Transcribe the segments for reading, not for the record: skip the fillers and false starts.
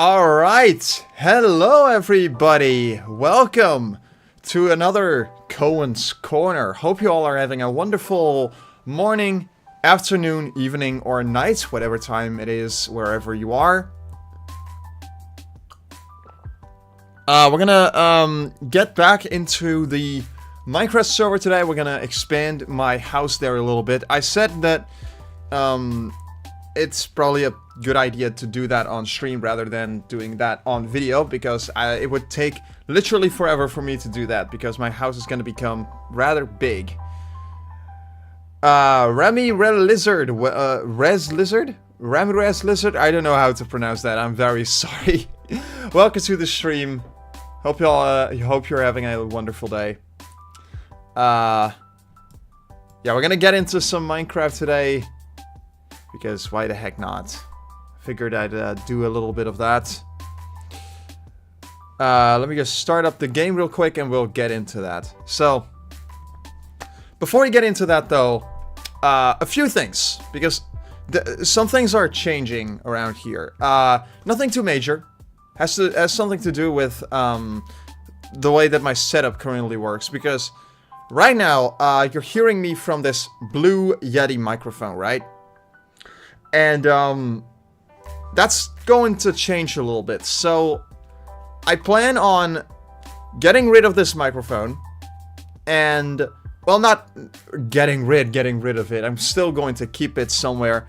Alright, hello everybody, welcome to another Koen's Corner. Hope you all are having a wonderful morning, afternoon, evening, or night, whatever time it is, wherever you are. We're gonna get back into the Minecraft server today. We're gonna expand my house there a little bit. I said that it's probably a good idea to do that on stream rather than doing that on video, because it would take literally forever for me to do that, because my house is gonna become rather big. Remy Lizard, Res Lizard? Ramres Lizard? I don't know how to pronounce that, I'm very sorry. Welcome to the stream. Hope you're having a wonderful day. Yeah, we're gonna get into some Minecraft today, because why the heck not? Figured I'd do a little bit of that. Let me just start up the game real quick and we'll get into that. So, before we get into that though, a few things, because some things are changing around here. Nothing too major. Has something to do with the way that my setup currently works, because right now you're hearing me from this Blue Yeti microphone, right? And that's going to change a little bit. So I plan on getting rid of this microphone, and well, not getting rid of it. I'm still going to keep it somewhere,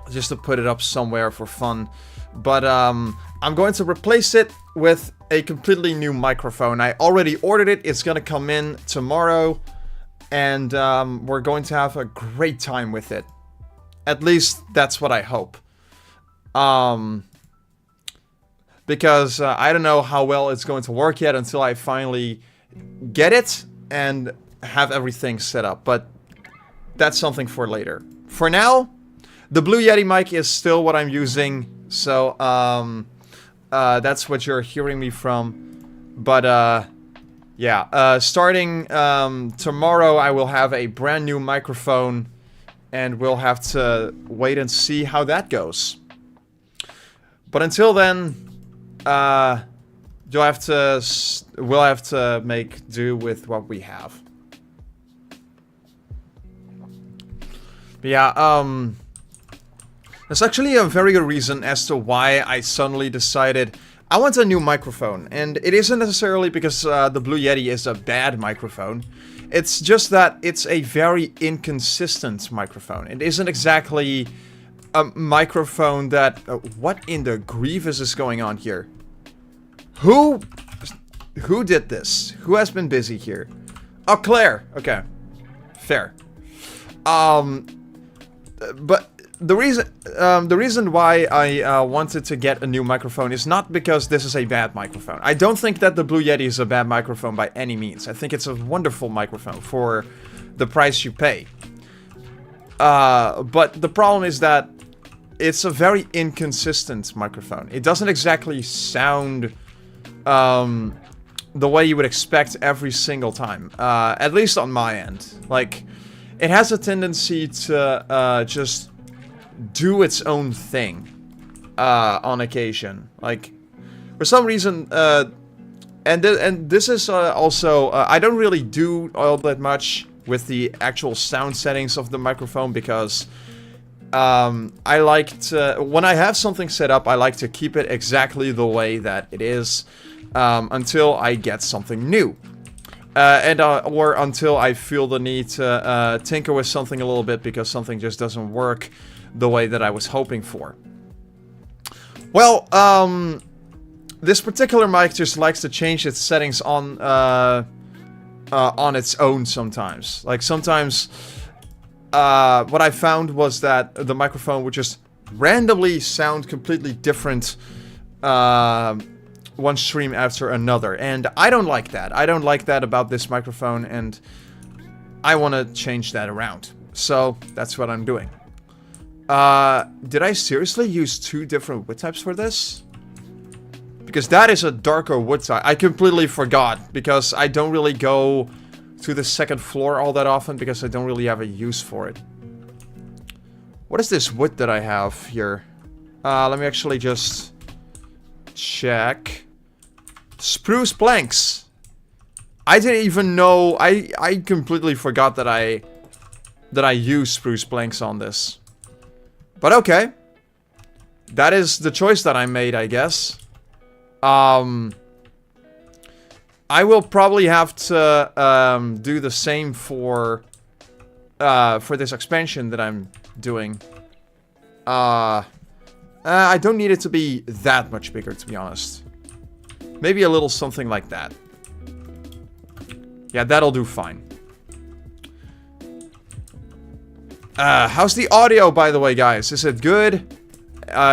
just to put it up somewhere for fun. But I'm going to replace it with a completely new microphone. I already ordered it. It's gonna come in tomorrow, and we're going to have a great time with it. At least that's what I hope. Because I don't know how well it's going to work yet until I finally get it and have everything set up. But that's something for later. For now, the Blue Yeti mic is still what I'm using. So, that's what you're hearing me from. But, yeah. Starting tomorrow, I will have a brand new microphone. And we'll have to wait and see how that goes. But until then, we'll have to make do with what we have. But yeah, there's actually a very good reason as to why I suddenly decided I want a new microphone. And it isn't necessarily because the Blue Yeti is a bad microphone. It's just that it's a very inconsistent microphone. It isn't exactly a microphone that... what in the grievous is going on here? Who did this? Who has been busy here? Oh, Claire. Okay. Fair. But the reason why I wanted to get a new microphone is not because this is a bad microphone. I don't think that the Blue Yeti is a bad microphone by any means. I think it's a wonderful microphone for the price you pay. But the problem is that it's a very inconsistent microphone. It doesn't exactly sound the way you would expect every single time. At least on my end. Like, it has a tendency to just do its own thing on occasion. Like, for some reason, and this is also, I don't really do all that much with the actual sound settings of the microphone, because I like to, when I have something set up, I like to keep it exactly the way that it is until I get something new. Or until I feel the need to tinker with something a little bit, because something just doesn't work the way that I was hoping for. Well, this particular mic just likes to change its settings on its own sometimes. Like, sometimes what I found was that the microphone would just randomly sound completely different one stream after another, and I don't like that. I don't like that about this microphone, and I want to change that around. So that's what I'm doing. Did I seriously use two different wood types for this? Because that is a darker wood type. I completely forgot, because I don't really go to the second floor all that often, because I don't really have a use for it. What is this wood that I have here? Let me actually just check. Spruce planks. I didn't even know. I completely forgot that I use spruce planks on this. But okay. That is the choice that I made, I guess. I will probably have to do the same for this expansion that I'm doing. I don't need it to be that much bigger, to be honest. Maybe a little something like that. Yeah, that'll do fine. How's the audio, by the way, guys? Is it good?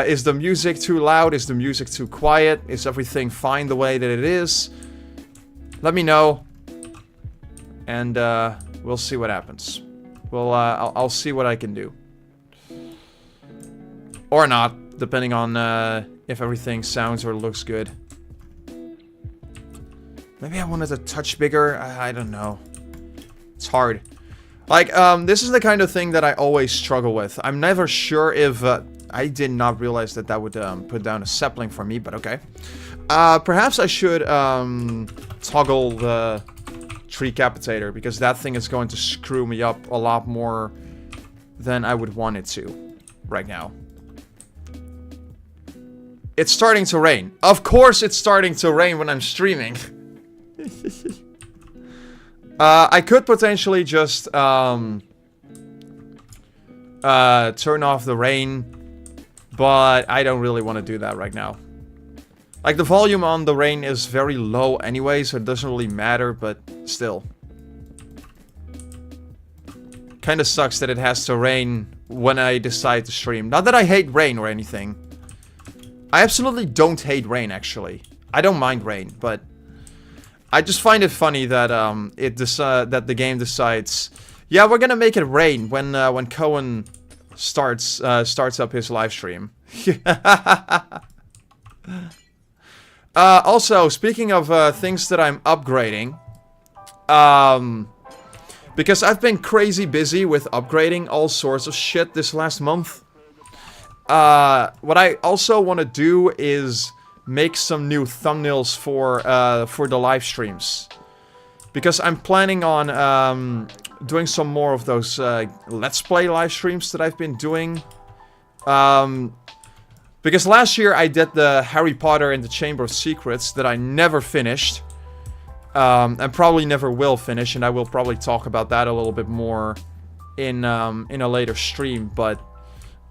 Is the music too loud? Is the music too quiet? Is everything fine the way that it is? Let me know. And we'll see what happens. I'll see what I can do. Or not, depending on if everything sounds or looks good. Maybe I wanted a touch bigger. I don't know. It's hard. Like, this is the kind of thing that I always struggle with. I'm never sure if... I did not realize that would put down a sapling for me, but okay. Perhaps I should toggle the tree capitator, because that thing is going to screw me up a lot more than I would want it to right now. It's starting to rain. Of course it's starting to rain when I'm streaming. I could potentially just turn off the rain, but I don't really want to do that right now. Like, the volume on the rain is very low anyway, so it doesn't really matter, but still. Kinda sucks that it has to rain when I decide to stream. Not that I hate rain or anything. I absolutely don't hate rain, actually. I don't mind rain, but... I just find it funny that that the game decides, yeah, we're gonna make it rain when Koen starts up his live stream. Also, speaking of things that I'm upgrading, because I've been crazy busy with upgrading all sorts of shit this last month. What I also want to do is make some new thumbnails for the live streams, because I'm planning on doing some more of those Let's Play live streams that I've been doing. Because last year I did the Harry Potter and the Chamber of Secrets that I never finished, and probably never will finish, and I will probably talk about that a little bit more in a later stream. But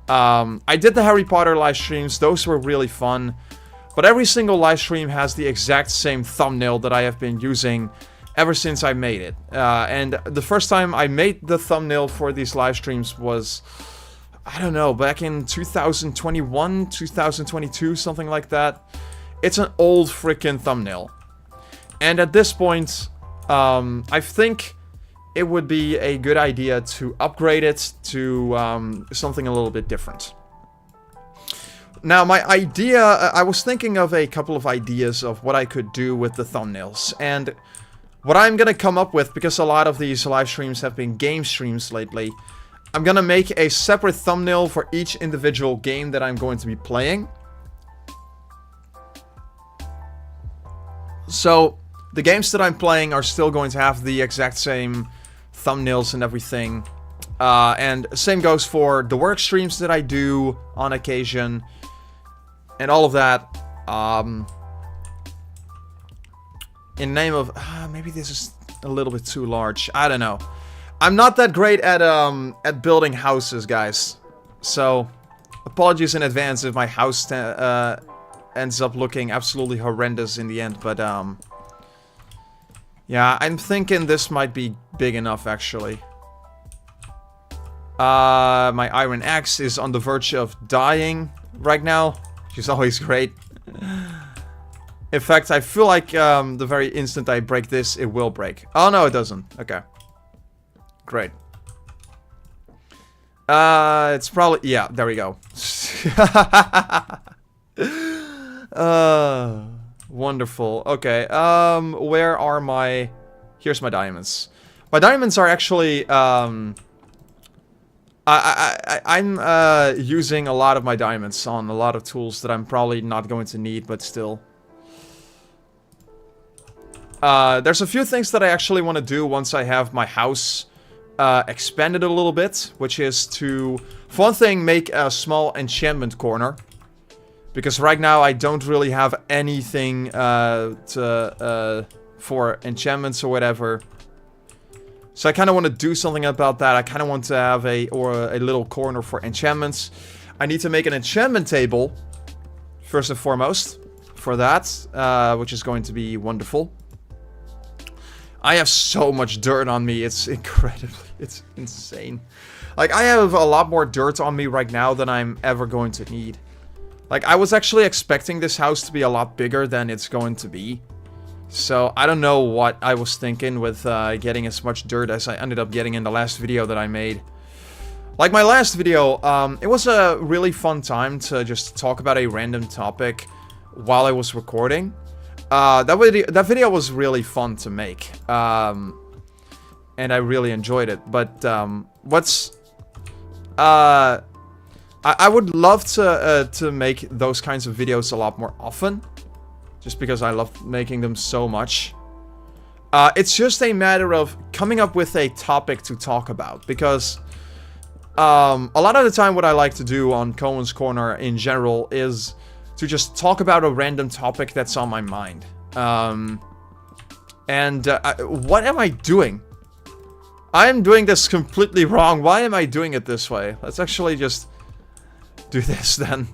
I did the Harry Potter live streams; those were really fun. But every single live stream has the exact same thumbnail that I have been using ever since I made it. And the first time I made the thumbnail for these live streams was, I don't know, back in 2021, 2022, something like that. It's an old freaking thumbnail. And at this point, I think it would be a good idea to upgrade it to something a little bit different. Now, my idea, I was thinking of a couple of ideas of what I could do with the thumbnails. And what I'm gonna come up with, because a lot of these live streams have been game streams lately, I'm gonna make a separate thumbnail for each individual game that I'm going to be playing. So, the games that I'm playing are still going to have the exact same thumbnails and everything. And same goes for the work streams that I do on occasion. And all of that, in name of, maybe this is a little bit too large. I don't know. I'm not that great at building houses, guys. So, apologies in advance if my house ends up looking absolutely horrendous in the end. But yeah, I'm thinking this might be big enough, actually. My iron axe is on the verge of dying right now. She's always great. In fact, I feel like the very instant I break this, it will break. Oh, no, it doesn't. Okay. Great. It's probably... Yeah, there we go. Wonderful. Okay, where are my... Here's my diamonds. My diamonds are actually, I'm using a lot of my diamonds on a lot of tools that I'm probably not going to need, but still. There's a few things that I actually want to do once I have my house expanded a little bit, which is to, for one thing, make a small enchantment corner. Because right now I don't really have anything for enchantments or whatever. So I kind of want to do something about that. I kind of want to have a little corner for enchantments. I need to make an enchantment table, first and foremost, for that, which is going to be wonderful. I have so much dirt on me, it's it's insane. Like, I have a lot more dirt on me right now than I'm ever going to need. Like, I was actually expecting this house to be a lot bigger than it's going to be. So, I don't know what I was thinking with getting as much dirt as I ended up getting in the last video that I made. Like my last video, it was a really fun time to just talk about a random topic while I was recording. That video was really fun to make, and I really enjoyed it. But I would love to make those kinds of videos a lot more often, just because I love making them so much. It's just a matter of coming up with a topic to talk about, because a lot of the time what I like to do on Koen's Corner in general is to just talk about a random topic that's on my mind. What am I doing? I am doing this completely wrong. Why am I doing it this way? Let's actually just do this then.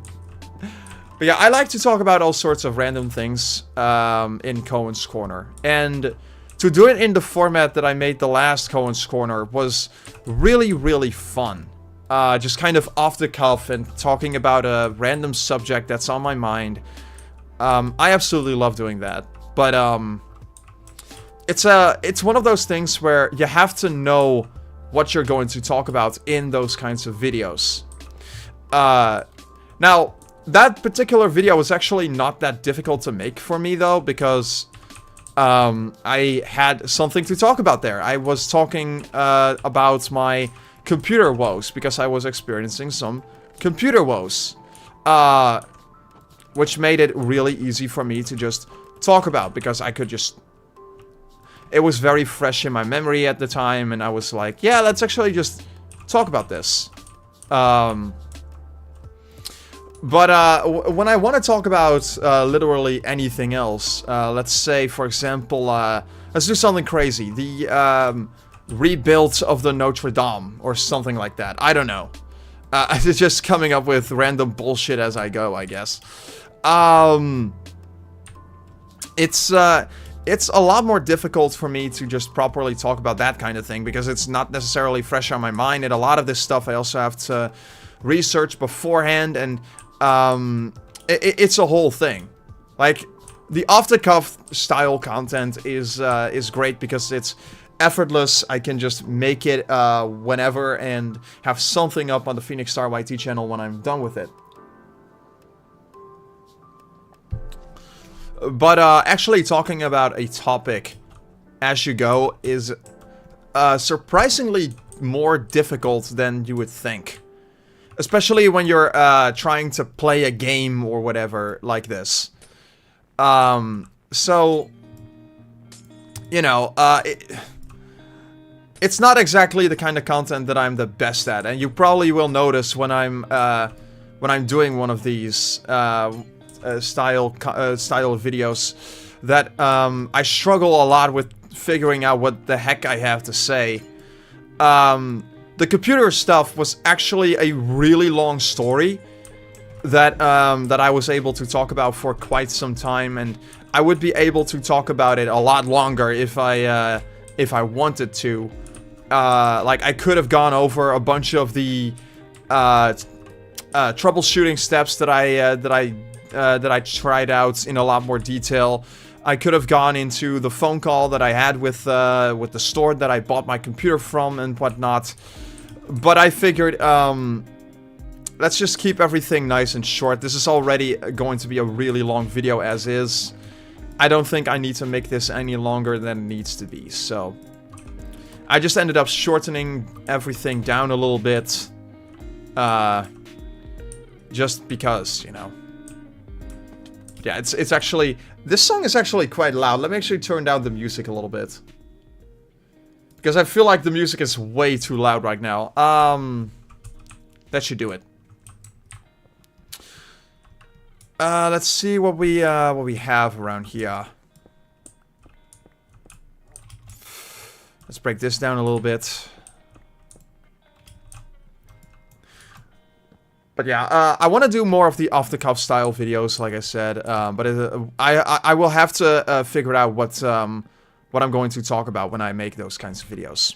But yeah, I like to talk about all sorts of random things in Koen's Corner. And to do it in the format that I made the last Koen's Corner was really, really fun. Just kind of off the cuff and talking about a random subject that's on my mind. I absolutely love doing that. But it's one of those things where you have to know what you're going to talk about in those kinds of videos. Now, that particular video was actually not that difficult to make for me, though, because I had something to talk about there. I was talking about my computer woes, because I was experiencing some computer woes. Which made it really easy for me to just talk about, because I could just... It was very fresh in my memory at the time, and I was like, yeah, let's actually just talk about this. But when I want to talk about literally anything else, let's say, for example, let's do something crazy. The rebuild of the Notre Dame, or something like that. I don't know. It's just coming up with random bullshit as I go, I guess. It's a lot more difficult for me to just properly talk about that kind of thing, because it's not necessarily fresh on my mind, and a lot of this stuff I also have to research beforehand, and it's a whole thing. Like, the off-the-cuff style content is great because it's effortless. I can just make it whenever and have something up on the PhoenixStarYT channel when I'm done with it. But actually talking about a topic as you go is surprisingly more difficult than you would think. Especially when you're trying to play a game or whatever like this. So, you know, it's not exactly the kind of content that I'm the best at, and you probably will notice when I'm doing one of these style videos that I struggle a lot with figuring out what the heck I have to say. The computer stuff was actually a really long story that I was able to talk about for quite some time, and I would be able to talk about it a lot longer if I wanted to. Like, I could have gone over a bunch of the troubleshooting steps that I tried out in a lot more detail. I could have gone into the phone call that I had with the store that I bought my computer from and whatnot. But I figured, let's just keep everything nice and short. This is already going to be a really long video as is. I don't think I need to make this any longer than it needs to be, so I just ended up shortening everything down a little bit. Just because, you know. Yeah, it's actually... This song is actually quite loud. Let me actually turn down the music a little bit. Because I feel like the music is way too loud right now. That should do it. Let's see what we have around here. Let's break this down a little bit. But yeah, I want to do more of the off-the-cuff style videos, like I said. But I will have to figure out what I'm going to talk about when I make those kinds of videos.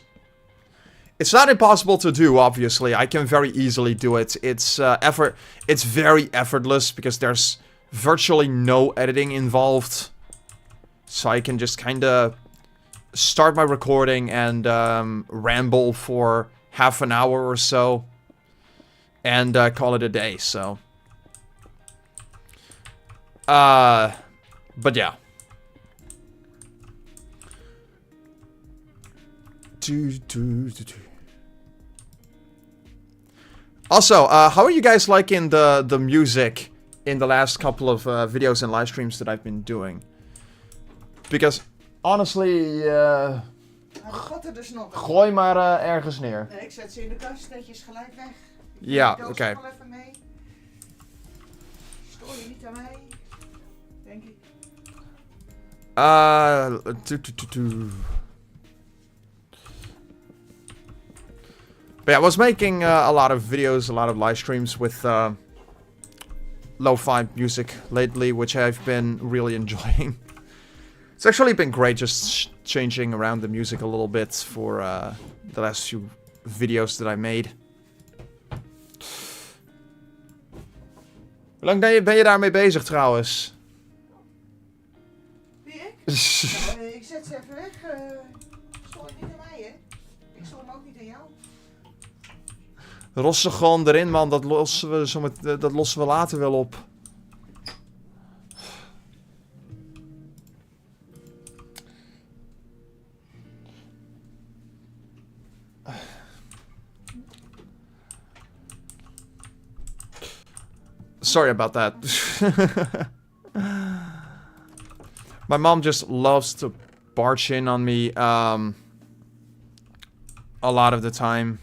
It's not impossible to do, obviously. I can very easily do it. It's very effortless because there's virtually no editing involved. So I can just kind of start my recording and ramble for half an hour or so. And call it a day, so. But yeah. Also, how are you guys liking the music in the last couple of videos and live streams that I've been doing? Because, honestly, gaat er dus nog. gooi maar ergens neer. Nee, ik zet ze in de kast, netjes gelijk weg. Ja, oké. Wel even mee. Stoor je niet aan mij, denk ik. But yeah, I was making a lot of videos, a lot of live streams with lo-fi music lately, which I've been really enjoying. It's actually been great just changing around the music a little bit for the last few videos that I made. Hoe lang ben je daarmee bezig trouwens? Wie ik? Nou, ik zet ze even weg. Stoor je niet aan mij, hè? Ik stoor me ook niet aan jou. Ros ze gewoon erin, man. Dat lossen we later wel op. Sorry about that. My mom just loves to barge in on me a lot of the time.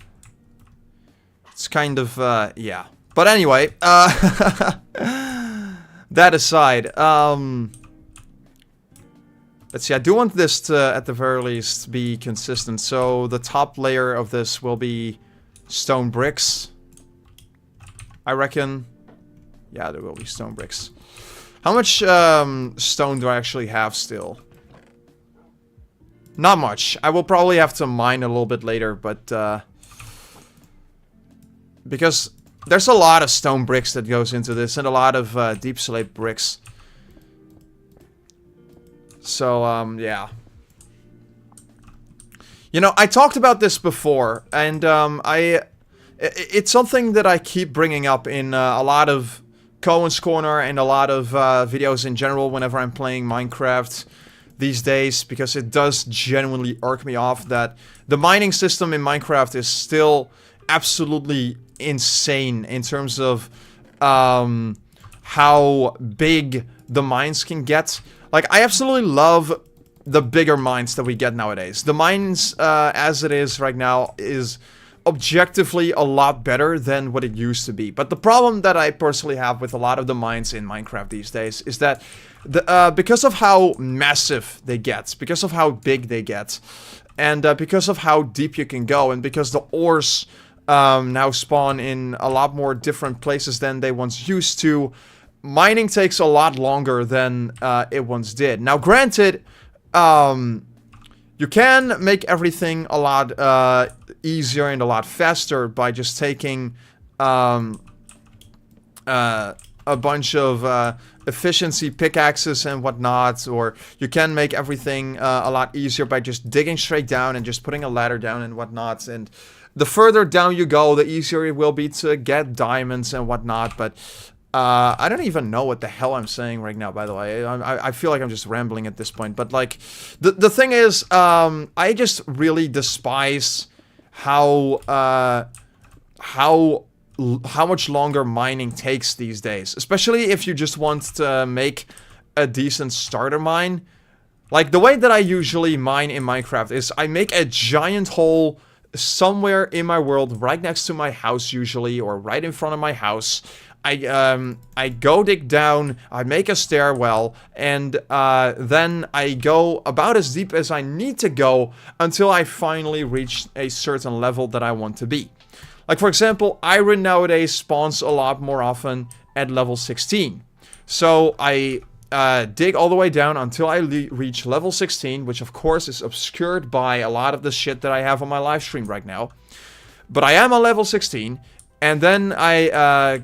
It's kind of, yeah. But anyway, that aside, let's see, I do want this to, at the very least, be consistent. So the top layer of this will be stone bricks, I reckon. Yeah, there will be stone bricks. How much stone do I actually have still? Not much. I will probably have to mine a little bit later, but because there's a lot of stone bricks that goes into this and a lot of deep slate bricks. So, yeah. You know, I talked about this before, and it's something that I keep bringing up in a lot of Koen's Corner and a lot of videos in general whenever I'm playing Minecraft these days, because it does genuinely irk me off that the mining system in Minecraft is still absolutely insane in terms of how big the mines can get. Like, I absolutely love the bigger mines that we get nowadays. The mines as it is right now is objectively a lot better than what it used to be. But the problem that I personally have with a lot of the mines in Minecraft these days is that because of how massive they get, because of how big they get, and because of how deep you can go, and because the ores now spawn in a lot more different places than they once used to, mining takes a lot longer than it once did. Now, granted, you can make everything a lot easier and a lot faster by just taking a bunch of efficiency pickaxes and whatnot, or you can make everything a lot easier by just digging straight down and just putting a ladder down and whatnot. And the further down you go, the easier it will be to get diamonds and whatnot. But I don't even know what the hell I'm saying right now, by the way. I feel like I'm just rambling at this point. But, like, the thing is, I just really despise how how much longer mining takes these days. Especially if you just want to make a decent starter mine. Like, the way that I usually mine in Minecraft is I make a giant hole somewhere in my world, right next to my house usually, or right in front of my house. I go dig down, I make a stairwell, and then I go about as deep as I need to go until I finally reach a certain level that I want to be. Like, for example, iron nowadays spawns a lot more often at level 16. So I dig all the way down until I reach level 16, which of course is obscured by a lot of the shit that I have on my live stream right now. But I am on level 16, and then I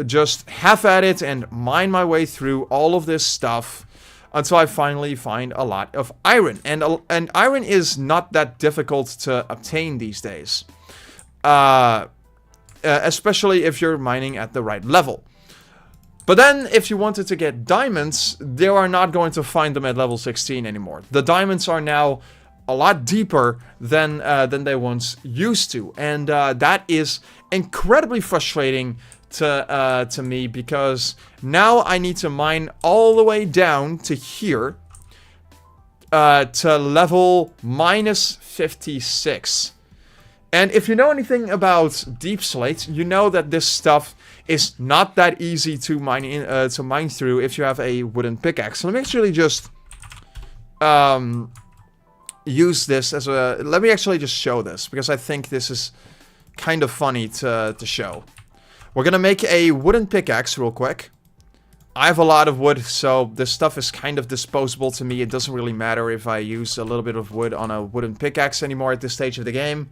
just half at it and mine my way through all of this stuff until I finally find a lot of iron. And iron is not that difficult to obtain these days. Especially if you're mining at the right level. But then, if you wanted to get diamonds, you are not going to find them at level 16 anymore. The diamonds are now a lot deeper than they once used to. And that is incredibly frustrating to me, because now I need to mine all the way down to here to level minus 56. And if you know anything about deep slate, you know that this stuff is not that easy to mine through if you have a wooden pickaxe. So let me actually just use this as a... Let me actually just show this, because I think this is kind of funny to show. We're gonna make a wooden pickaxe real quick. I have a lot of wood, so this stuff is kind of disposable to me. It doesn't really matter if I use a little bit of wood on a wooden pickaxe anymore at this stage of the game.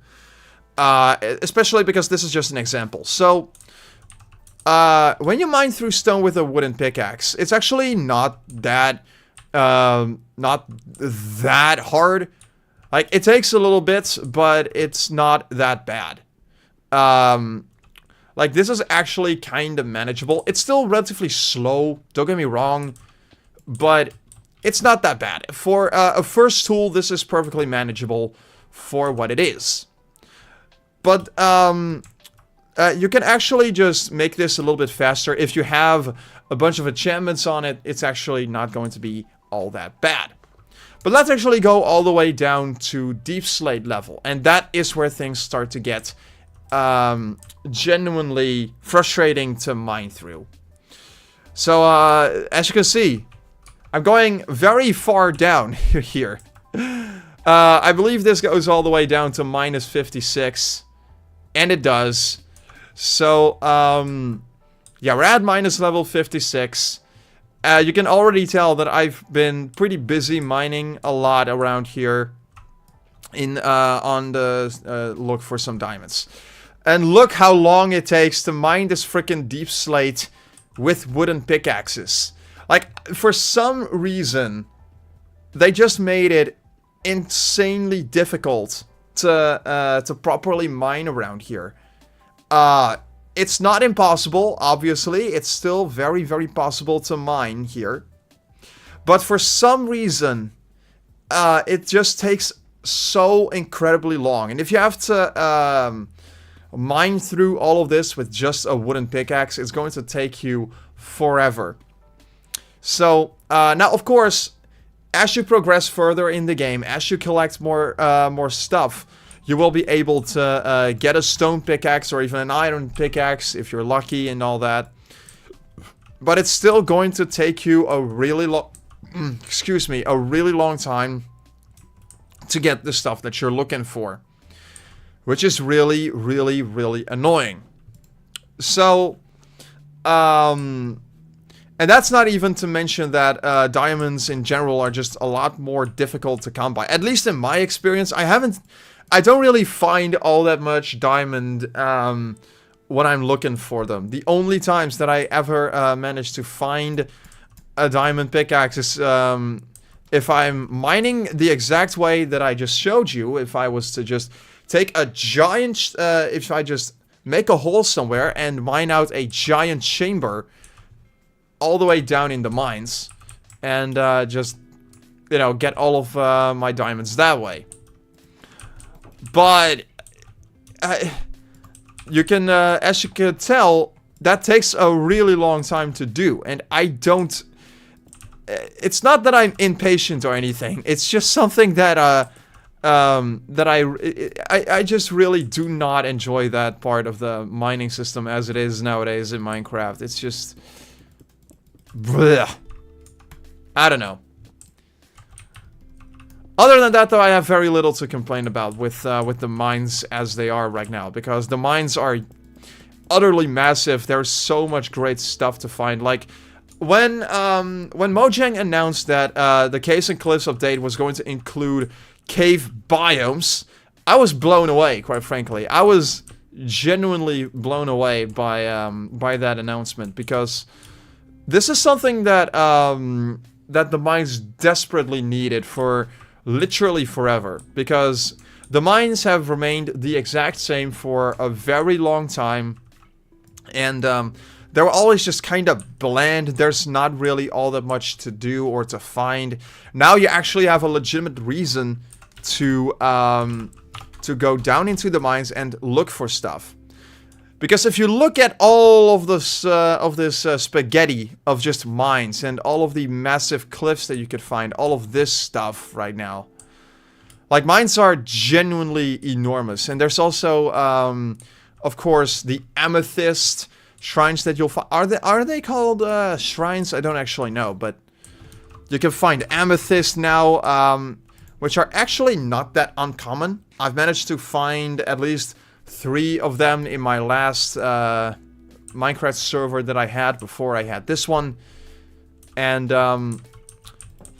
Especially because this is just an example. So, when you mine through stone with a wooden pickaxe, it's actually not that hard. Like, it takes a little bit, but it's not that bad. Like, this is actually kind of manageable. It's still relatively slow, don't get me wrong, but it's not that bad. For a first tool, this is perfectly manageable for what it is. But, you can actually just make this a little bit faster. If you have a bunch of enchantments on it, it's actually not going to be all that bad. But let's actually go all the way down to deep slate level. And that is where things start to get genuinely frustrating to mine through. So, as you can see, I'm going very far down here. I believe this goes all the way down to minus 56. And it does. So, yeah, we're at minus level 56. You can already tell that I've been pretty busy mining a lot around here on the look for some diamonds. And look how long it takes to mine this freaking deep slate with wooden pickaxes. Like, for some reason, they just made it insanely difficult to properly mine around here. It's not impossible, obviously. It's still very, very possible to mine here. But for some reason, it just takes so incredibly long. And if you have to mine through all of this with just a wooden pickaxe, it's going to take you forever. So, now, of course, as you progress further in the game, as you collect more stuff, you will be able to get a stone pickaxe or even an iron pickaxe if you're lucky and all that. But it's still going to take you a really long, a really long time to get the stuff that you're looking for, which is really, really, really annoying. So, and that's not even to mention that diamonds in general are just a lot more difficult to come by. At least in my experience, I don't really find all that much diamond when I'm looking for them. The only times that I ever manage to find a diamond pickaxe is if I'm mining the exact way that I just showed you. If I was to just take a giant, if I just make a hole somewhere and mine out a giant chamber all the way down in the mines and just, you know, get all of my diamonds that way. But you can, as you can tell, that takes a really long time to do. And I don't... It's not that I'm impatient or anything. It's just something that, I just really do not enjoy that part of the mining system as it is nowadays in Minecraft. It's just... bleh. I don't know. Other than that, though, I have very little to complain about with the mines as they are right now, because the mines are utterly massive. There's so much great stuff to find. Like when Mojang announced that the Caves and Cliffs update was going to include cave biomes, I was blown away. Quite frankly, I was genuinely blown away by that announcement, because this is something that that the mines desperately needed for literally forever, because the mines have remained the exact same for a very long time, and they were always just kind of bland. There's not really all that much to do or to find. Now you actually have a legitimate reason to go down into the mines and look for stuff. Because if you look at all of this spaghetti of just mines and all of the massive cliffs that you could find, all of this stuff right now, like, mines are genuinely enormous. And there's also, of course, the amethyst shrines that you'll find. Are they called shrines? I don't actually know, but you can find amethyst now, which are actually not that uncommon. I've managed to find at least 3 of them in my last Minecraft server that I had before I had this one. And,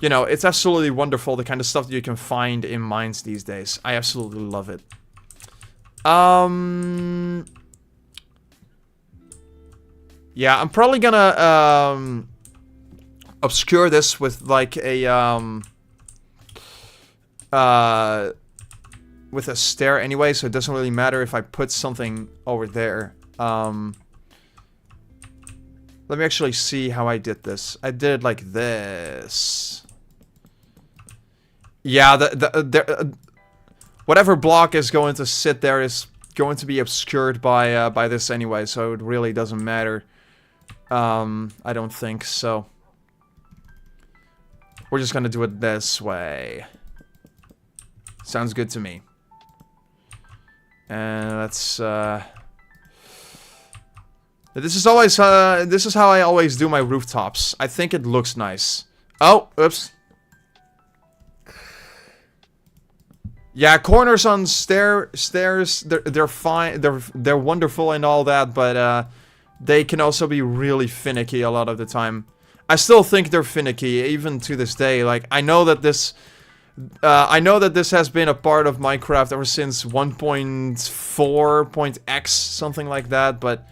you know, it's absolutely wonderful, the kind of stuff that you can find in mines these days. I absolutely love it. Yeah, I'm probably gonna obscure this with like a with a stair anyway, so it doesn't really matter if I put something over there. Let me actually see how I did this. I did it like this. Yeah, whatever block is going to sit there is going to be obscured by this anyway, so it really doesn't matter. I don't think so. We're just gonna do it this way. Sounds good to me. And let's, this is always, this is how I always do my rooftops. I think it looks nice. Oh, oops. Yeah, corners on stairs, they're fine, they're wonderful and all that, but, they can also be really finicky a lot of the time. I still think they're finicky, even to this day. Like, I know that this has been a part of Minecraft ever since 1.4.x, something like that, but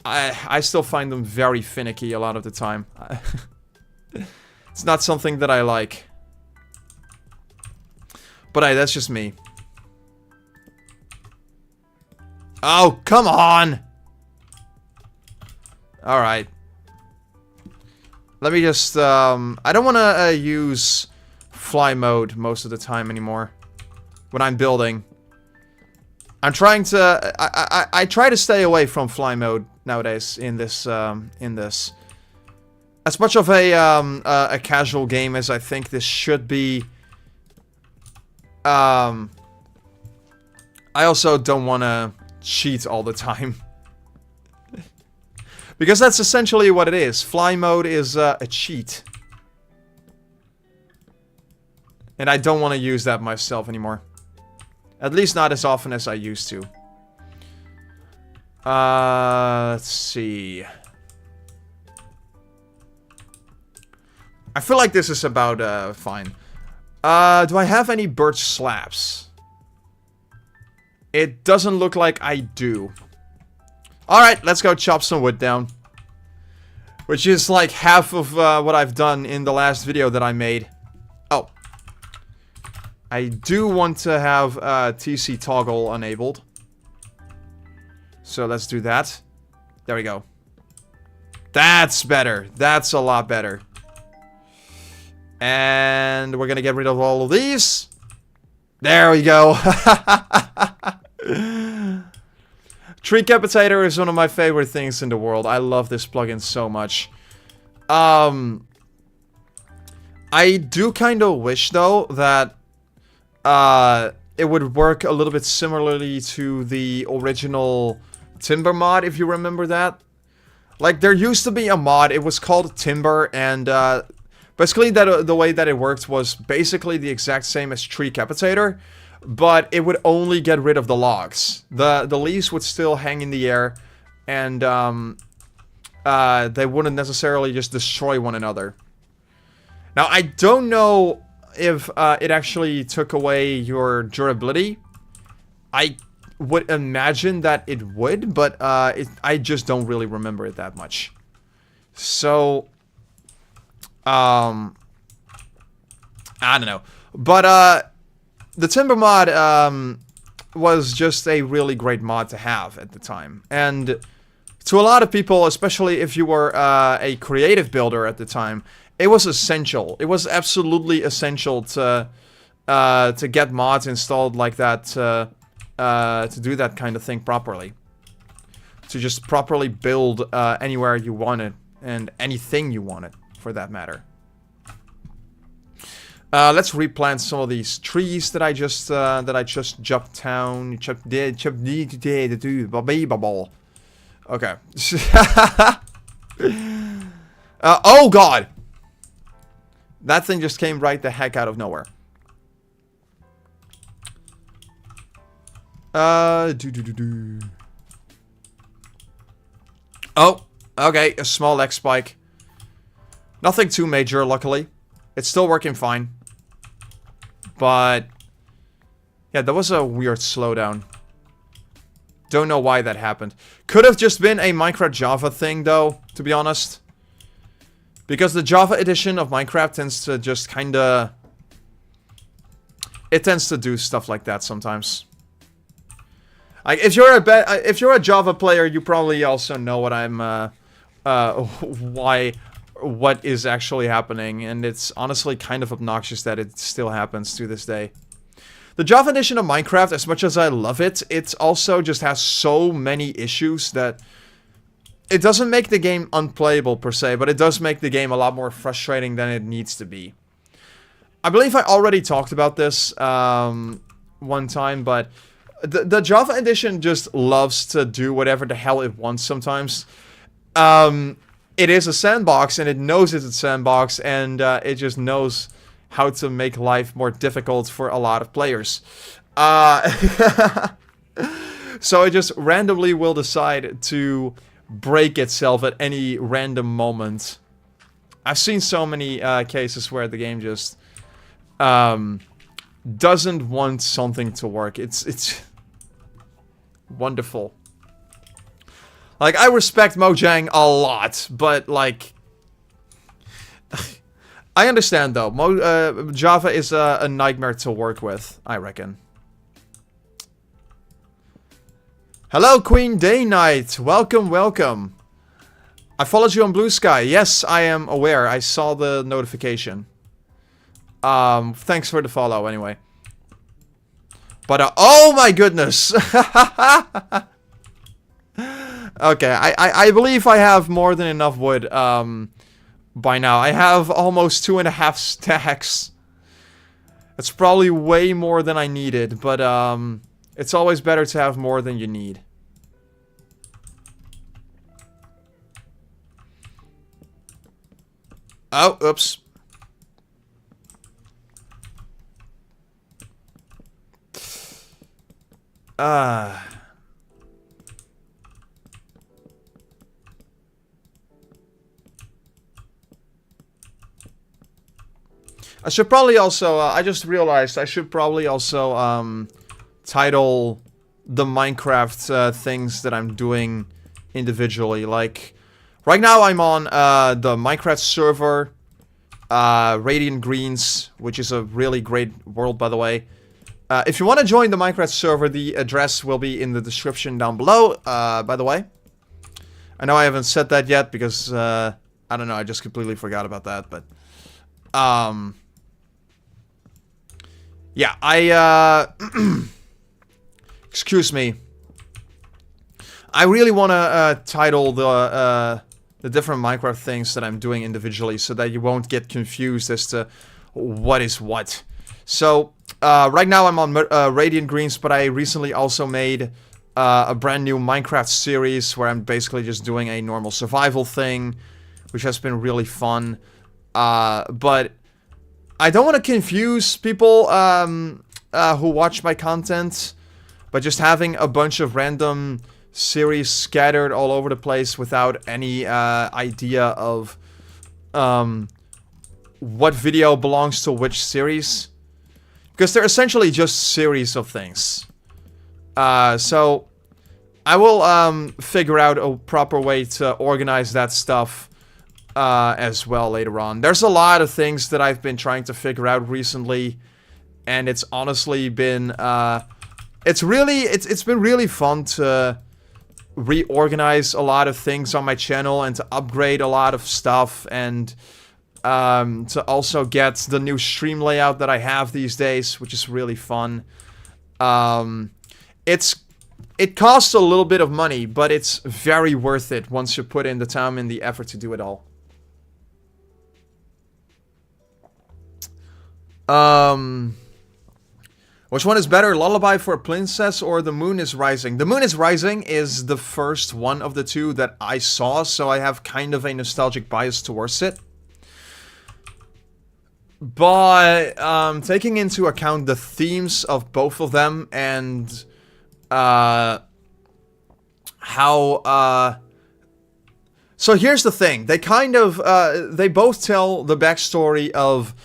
I still find them very finicky a lot of the time. It's not something that I like. But hey, that's just me. Oh, come on! Alright. Let me just, I don't want to use fly mode most of the time anymore when I'm building. I'm trying to, I try to stay away from fly mode nowadays in this, As much of a casual game as I think this should be, I also don't want to cheat all the time. Because that's essentially what it is. Fly mode is a cheat. And I don't want to use that myself anymore. At least not as often as I used to. Let's see. I feel like this is about fine. Do I have any birch slabs? It doesn't look like I do. Alright, let's go chop some wood down. Which is like half of what I've done in the last video that I made. Oh. I do want to have TC toggle enabled. So let's do that. There we go. That's better. That's a lot better. And we're gonna get rid of all of these. There we go. Tree Capitator is one of my favorite things in the world. I love this plugin so much. I do kind of wish, though, that it would work a little bit similarly to the original Timber mod, if you remember that. Like, there used to be a mod, it was called Timber, and basically the way that it worked was basically the exact same as Tree Capitator, but it would only get rid of the logs. The leaves would still hang in the air, and they wouldn't necessarily just destroy one another. Now, I don't know if it actually took away your durability. I would imagine that it would, but I just don't really remember it that much. So, I don't know. But the Timber mod was just a really great mod to have at the time. And to a lot of people, especially if you were a creative builder at the time, it was essential. It was absolutely essential to get mods installed like that to do that kind of thing properly. To just properly build anywhere you wanted and anything you wanted, for that matter. Let's replant some of these trees that I just chopped down. Okay. Oh god! That thing just came right the heck out of nowhere. Oh, okay, a small leg spike. Nothing too major, luckily. It's still working fine. But yeah, that was a weird slowdown. Don't know why that happened. Could have just been a Minecraft Java thing, though, to be honest. Because the Java edition of Minecraft tends to just kinda... It tends to do stuff like that sometimes. Like, if you're a Java player, you probably also know what I'm, what is actually happening, and it's honestly kind of obnoxious that it still happens to this day. The Java edition of Minecraft, as much as I love it, it also just has so many issues that it doesn't make the game unplayable per se, but it does make the game a lot more frustrating than it needs to be. I believe I already talked about this one time, but the Java edition just loves to do whatever the hell it wants sometimes. It is a sandbox, and it knows it's a sandbox, and it just knows how to make life more difficult for a lot of players. So it just randomly will decide to break itself at any random moment. I've seen so many cases where the game just doesn't want something to work. It's wonderful. Like, I respect Mojang a lot, but, like... I understand, though. Java is a nightmare to work with, I reckon. Hello, Queen Day Knight. Welcome, welcome. I followed you on Blue Sky. Yes, I am aware. I saw the notification. Thanks for the follow, anyway. But, oh my goodness! Okay, I believe I have more than enough wood, by now. I have almost 2.5 stacks. It's probably way more than I needed, but, it's always better to have more than you need. Oh, oops. I should probably also, I just realized I should probably also, title the Minecraft, things that I'm doing individually. Like, right now I'm on, the Minecraft server, Radiant Greens, which is a really great world, by the way. If you want to join the Minecraft server, the address will be in the description down below, by the way. I know I haven't said that yet because, I don't know, I just completely forgot about that, but, yeah, excuse me. I really want to title the different Minecraft things that I'm doing individually so that you won't get confused as to what is what. So, right now I'm on Radiant Greens, but I recently also made a brand new Minecraft series where I'm basically just doing a normal survival thing, which has been really fun. But I don't want to confuse people who watch my content by just having a bunch of random series scattered all over the place without any idea of what video belongs to which series. Because they're essentially just series of things. So I will figure out a proper way to organize that stuff as well later on. There's a lot of things that I've been trying to figure out recently, and it's honestly been it's been really fun to reorganize a lot of things on my channel and to upgrade a lot of stuff, and to also get the new stream layout that I have these days, which is really fun. It costs a little bit of money, but it's very worth it once you put in the time and the effort to do it all. Which one is better, Lullaby for a Princess or The Moon is Rising? The Moon is Rising is the first one of the two that I saw, so I have kind of a nostalgic bias towards it. But taking into account the themes of both of them and how so here's the thing, they kind of they both tell the backstory of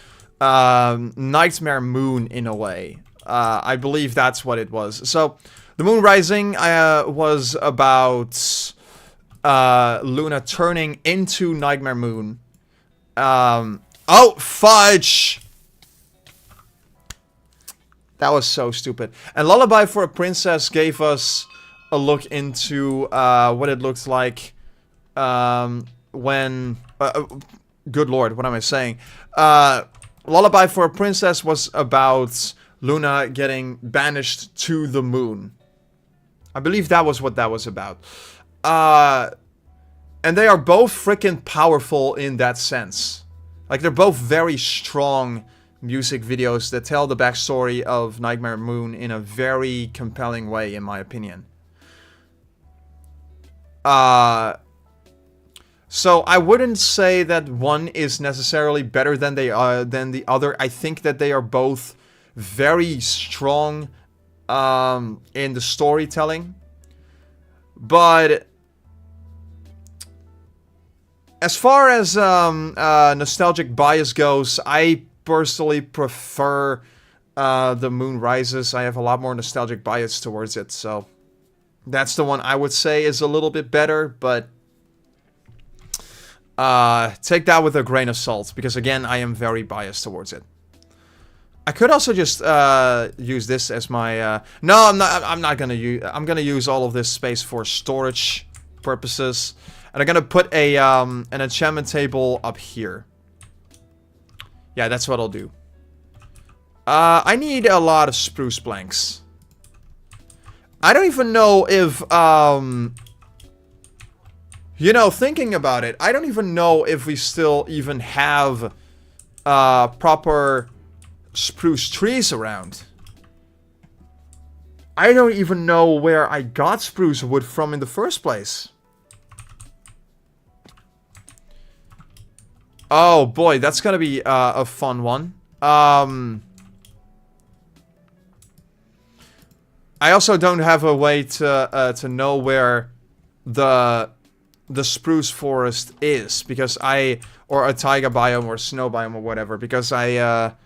Nightmare Moon in a way. I believe that's what it was. So The Moon Rising was about Luna turning into Nightmare Moon. Oh, fudge! That was so stupid. And Lullaby for a Princess gave us a look into what it looks like when... good lord, what am I saying? Lullaby for a Princess was about Luna getting banished to the moon. I believe that was what that was about. And they are both freaking powerful in that sense. Like, they're both very strong music videos that tell the backstory of Nightmare Moon in a very compelling way, in my opinion. So I wouldn't say that one is necessarily better than the other. I think that they are both very strong in the storytelling. But as far as nostalgic bias goes, I personally prefer The Moon Rises. I have a lot more nostalgic bias towards it, so that's the one I would say is a little bit better, but take that with a grain of salt, because again, I am very biased towards it. I could also just use this as my no, I'm not gonna use. I'm gonna use all of this space for storage purposes. And I'm gonna put a an enchantment table up here. Yeah, that's what I'll do. I need a lot of spruce planks. I don't even know if you know, thinking about it, I don't even know if we still even have proper spruce trees around. I don't even know where I got spruce wood from in the first place. Oh boy, that's gonna be a fun one. I also don't have a way to know where the spruce forest is, because or a taiga biome or snow biome or whatever, because I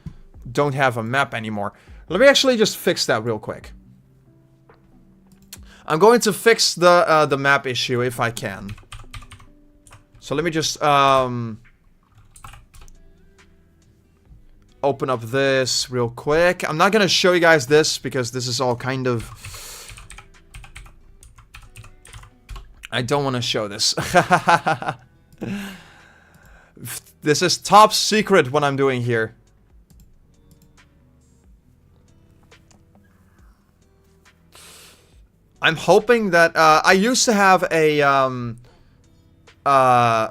don't have a map anymore. Let me actually just fix that real quick. I'm going to fix the map issue if I can. So let me just open up this real quick. I'm not gonna show you guys this because this is all kind of... I don't want to show this. This is top secret what I'm doing here. I'm hoping that I used to have a I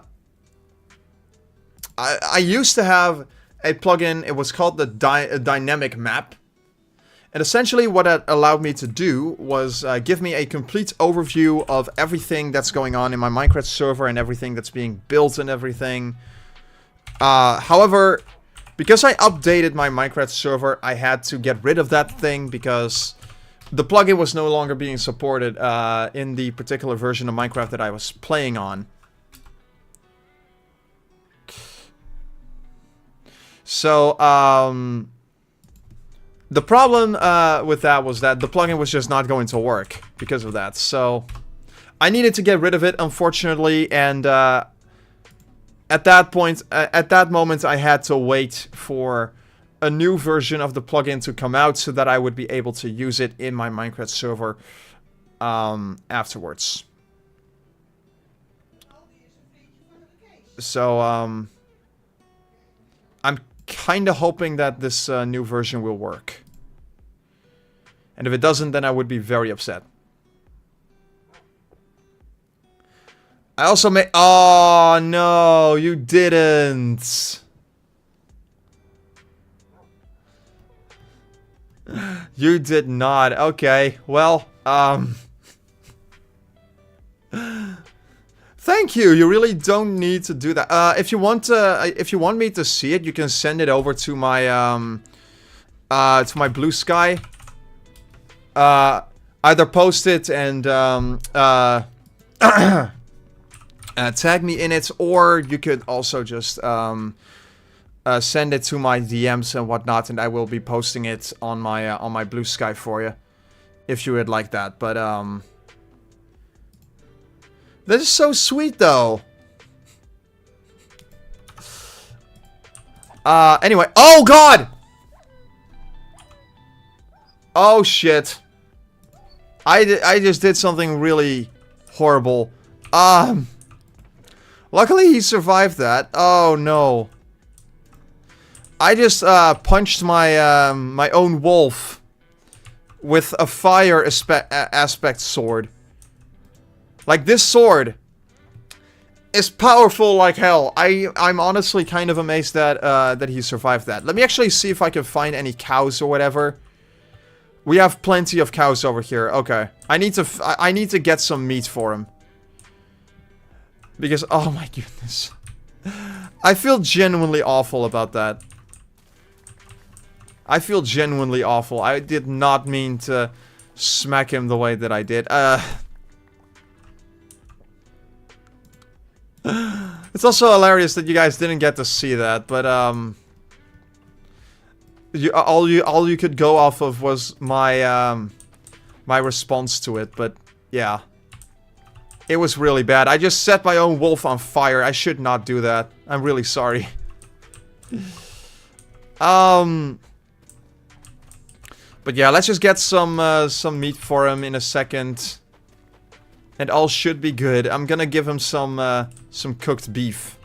used to have a plugin. It was called the dynamic map. And essentially what that allowed me to do was give me a complete overview of everything that's going on in my Minecraft server and everything that's being built and everything. However, because I updated my Minecraft server, I had to get rid of that thing because the plugin was no longer being supported in the particular version of Minecraft that I was playing on. So, the problem with that was that the plugin was just not going to work because of that. So, I needed to get rid of it, unfortunately, and at that point, at that moment, I had to wait for a new version of the plugin to come out so that I would be able to use it in my Minecraft server afterwards. So, I'm kind of hoping that this new version will work. And if it doesn't, then I would be very upset. I also made... Oh, no, you didn't. You did not. Okay, well, thank you. You really don't need to do that. If you want me to see it, you can send it over to my Blue Sky. Either post it and tag me in it, or you could also just send it to my DMs and whatnot, and I will be posting it on my Blue Sky for you, if you would like that. But that is so sweet, though. Anyway, oh god! Oh shit. I just did something really horrible. Luckily he survived that. Oh no. I just punched my my own wolf with a fire aspect sword. Like, this sword is powerful like hell. I'm honestly kind of amazed that that he survived that. Let me actually see if I can find any cows or whatever. We have plenty of cows over here. Okay. I need to get some meat for him. Because, oh my goodness. I feel genuinely awful about that. I feel genuinely awful. I did not mean to smack him the way that I did. It's also hilarious that you guys didn't get to see that, but all you could go off of was my my response to it. But yeah, it was really bad. I just set my own wolf on fire. I should not do that. I'm really sorry. But yeah, let's just get some meat for him in a second. And all should be good. I'm gonna give him some cooked beef.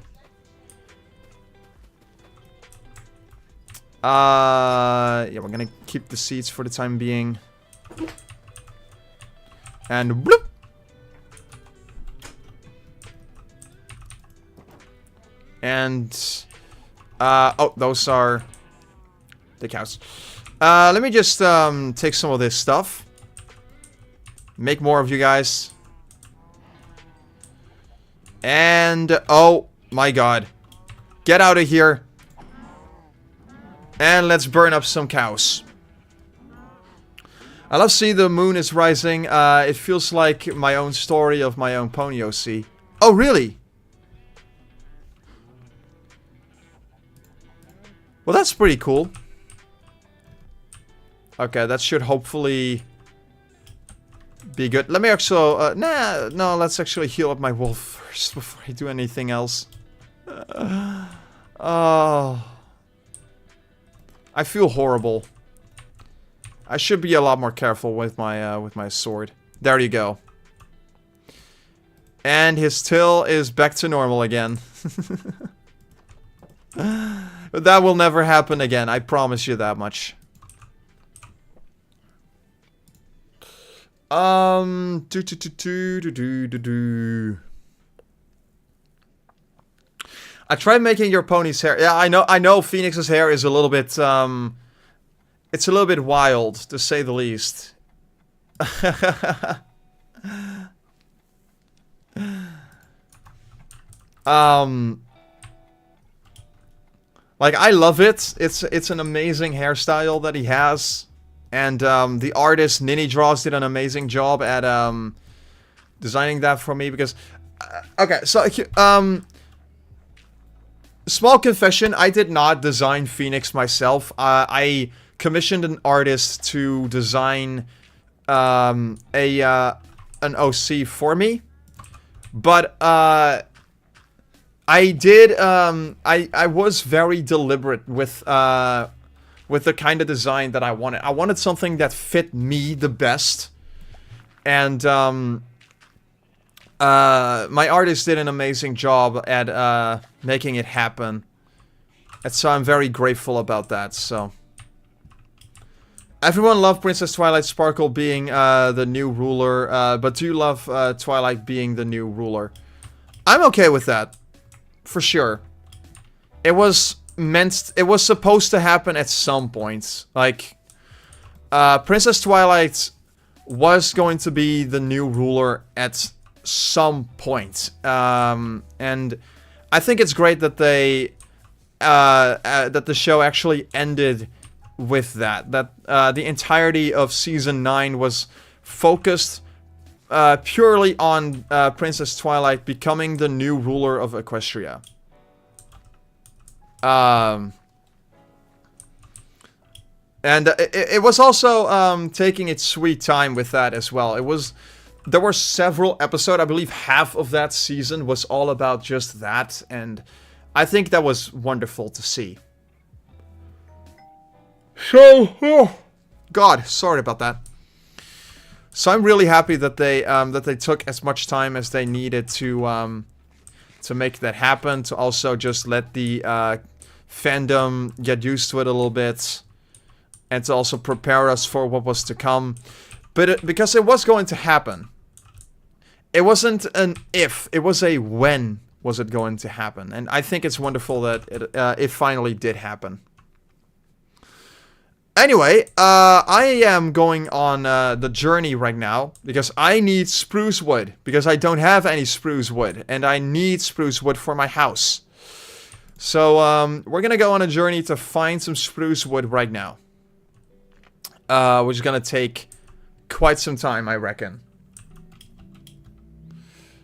Yeah, we're gonna keep the seeds for the time being. And bloop! And oh, those are the cows. Let me just take some of this stuff. Make more of you guys. And oh my god. Get out of here. And let's burn up some cows. I love seeing the moon is rising. It feels like my own story of my own pony OC. Oh, really? Well, that's pretty cool. Okay, that should hopefully be good. Let me also... no, let's actually heal up my wolf first before I do anything else. Oh... I feel horrible. I should be a lot more careful with my sword. There you go. And his tail is back to normal again. But that will never happen again. I promise you that much. Do, do, do, do, do, do, do, do. I tried making your pony's hair. Yeah, I know Phoenix's hair is a little bit, it's a little bit wild, to say the least. Like, I love it. It's an amazing hairstyle that he has. And, the artist, Ninny Draws, did an amazing job at, designing that for me, because... okay, so, small confession, I did not design Phoenix myself. I commissioned an artist to design, an OC for me. But, I did, I was very deliberate with the kind of design that I wanted. I wanted something that fit me the best. And, my artist did an amazing job at, making it happen. And so I'm very grateful about that, so. Everyone loved Princess Twilight Sparkle being, the new ruler, but do you love, Twilight being the new ruler? I'm okay with that. For sure. It was supposed to happen at some point. Like, Princess Twilight was going to be the new ruler at some point. And I think it's great that they, that the show actually ended with that. That, the entirety of Season 9 was focused purely on Princess Twilight becoming the new ruler of Equestria. And it was also taking its sweet time with that as well. There were several episodes. I believe half of that season was all about just that, and I think that was wonderful to see. So, oh, God, sorry about that. So I'm really happy that they took as much time as they needed to make that happen. To also just let the fandom get used to it a little bit, and to also prepare us for what was to come. But because it was going to happen, it wasn't an if, it was a when was it going to happen, and I think it's wonderful that it finally did happen. Anyway, I am going on the journey right now, because I need spruce wood, because I don't have any spruce wood, and I need spruce wood for my house. So, we're gonna go on a journey to find some spruce wood right now. Which is gonna take quite some time, I reckon.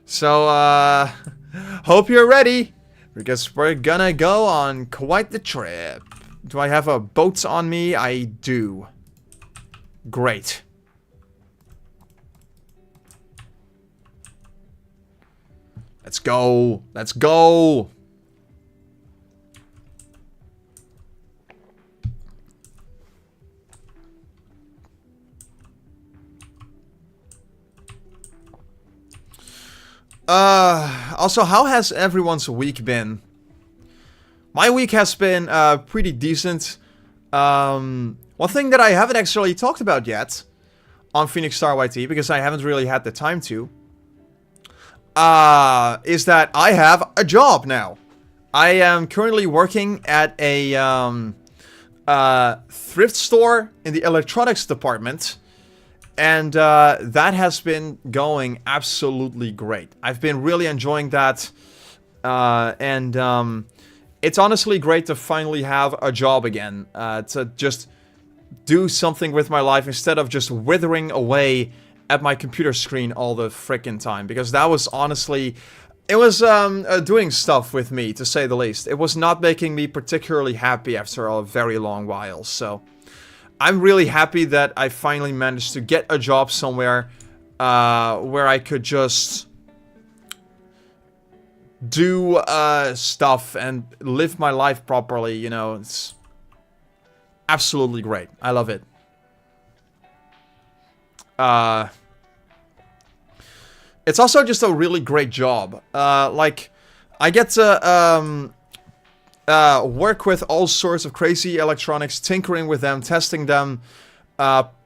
So, hope you're ready, because we're gonna go on quite the trip. Do I have a boat on me? I do. Great. Let's go. Let's go. Also, how has everyone's week been? My week has been pretty decent. One thing that I haven't actually talked about yet on PhoenixStarYT, because I haven't really had the time to, is that I have a job now. I am currently working at a thrift store in the electronics department. And that has been going absolutely great. I've been really enjoying that. It's honestly great to finally have a job again. To just do something with my life instead of just withering away at my computer screen all the frickin' time. Because that was honestly... It was doing stuff with me, to say the least. It was not making me particularly happy after a very long while, so... I'm really happy that I finally managed to get a job somewhere where I could just do stuff and live my life properly, you know. It's absolutely great. I love it. It's also just a really great job. Like, I get to work with all sorts of crazy electronics, tinkering with them, testing them,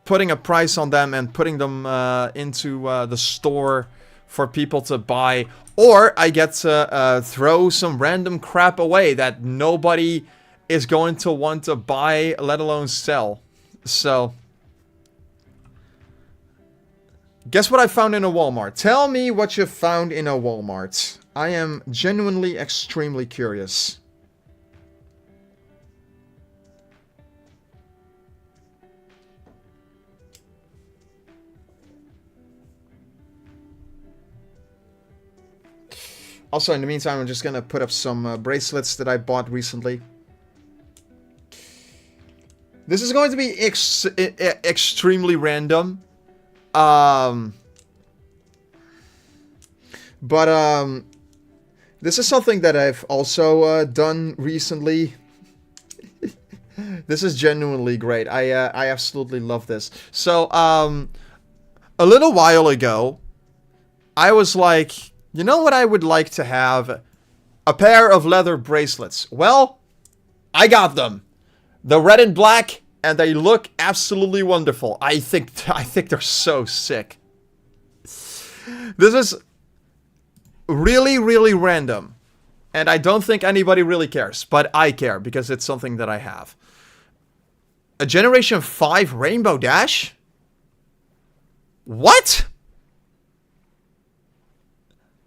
putting a price on them and putting them into the store for people to buy. Or I get to throw some random crap away that nobody is going to want to buy, let alone sell. So, guess what I found in a Walmart? Tell me what you found in a Walmart. I am genuinely extremely curious. Also, in the meantime, I'm just gonna put up some bracelets that I bought recently. This is going to be extremely random. This is something that I've also done recently. This is genuinely great. I absolutely love this. So, a little while ago, I was like, you know what I would like to have? A pair of leather bracelets. Well, I got them. They're red and black, and they look absolutely wonderful. I think they're so sick. This is really, really random. And I don't think anybody really cares. But I care, because it's something that I have. A Generation 5 Rainbow Dash? What?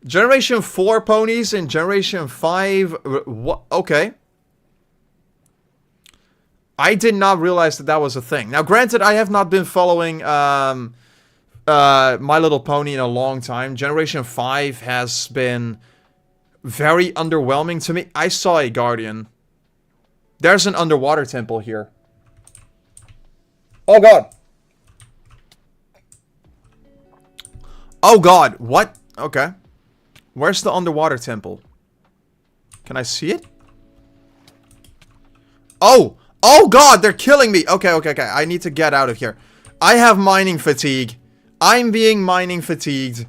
Generation 4 ponies and Generation 5... What? Okay. I did not realize that that was a thing. Now, granted, I have not been following My Little Pony in a long time. Generation 5 has been very underwhelming to me. I saw a Guardian. There's an underwater temple here. Oh, God. Oh, God. What? Okay. Where's the underwater temple? Can I see it? Oh! Oh god, they're killing me! Okay. I need to get out of here. I have mining fatigue. I'm being mining fatigued.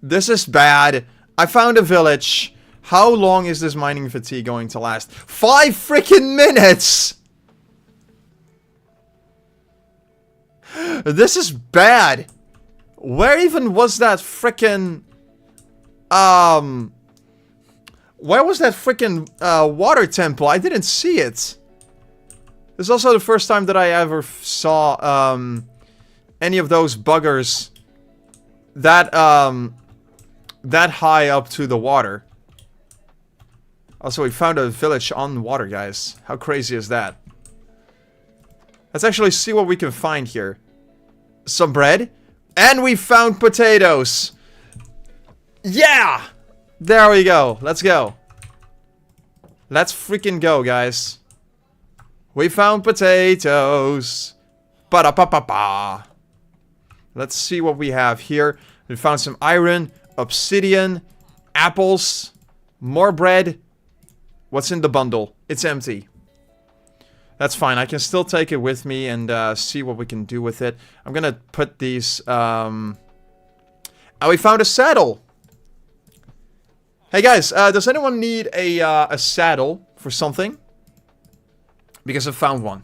This is bad. I found a village. How long is this mining fatigue going to last? 5 freaking minutes! This is bad. Where even was that freaking... Where was that freaking water temple? I didn't see it. This is also the first time that I ever saw any of those buggers that that high up to the water. Also, we found a village on water, guys. How crazy is that? Let's actually see what we can find here. Some bread. And we found potatoes. Yeah! There we go. Let's go. Let's freaking go, guys. We found potatoes. Ba-da-pa-pa-pa. Let's see what we have here. We found some iron, obsidian, apples, more bread. What's in the bundle? It's empty. That's fine. I can still take it with me and see what we can do with it. I'm gonna put these... Oh, we found a saddle. Hey guys, does anyone need a saddle for something? Because I found one.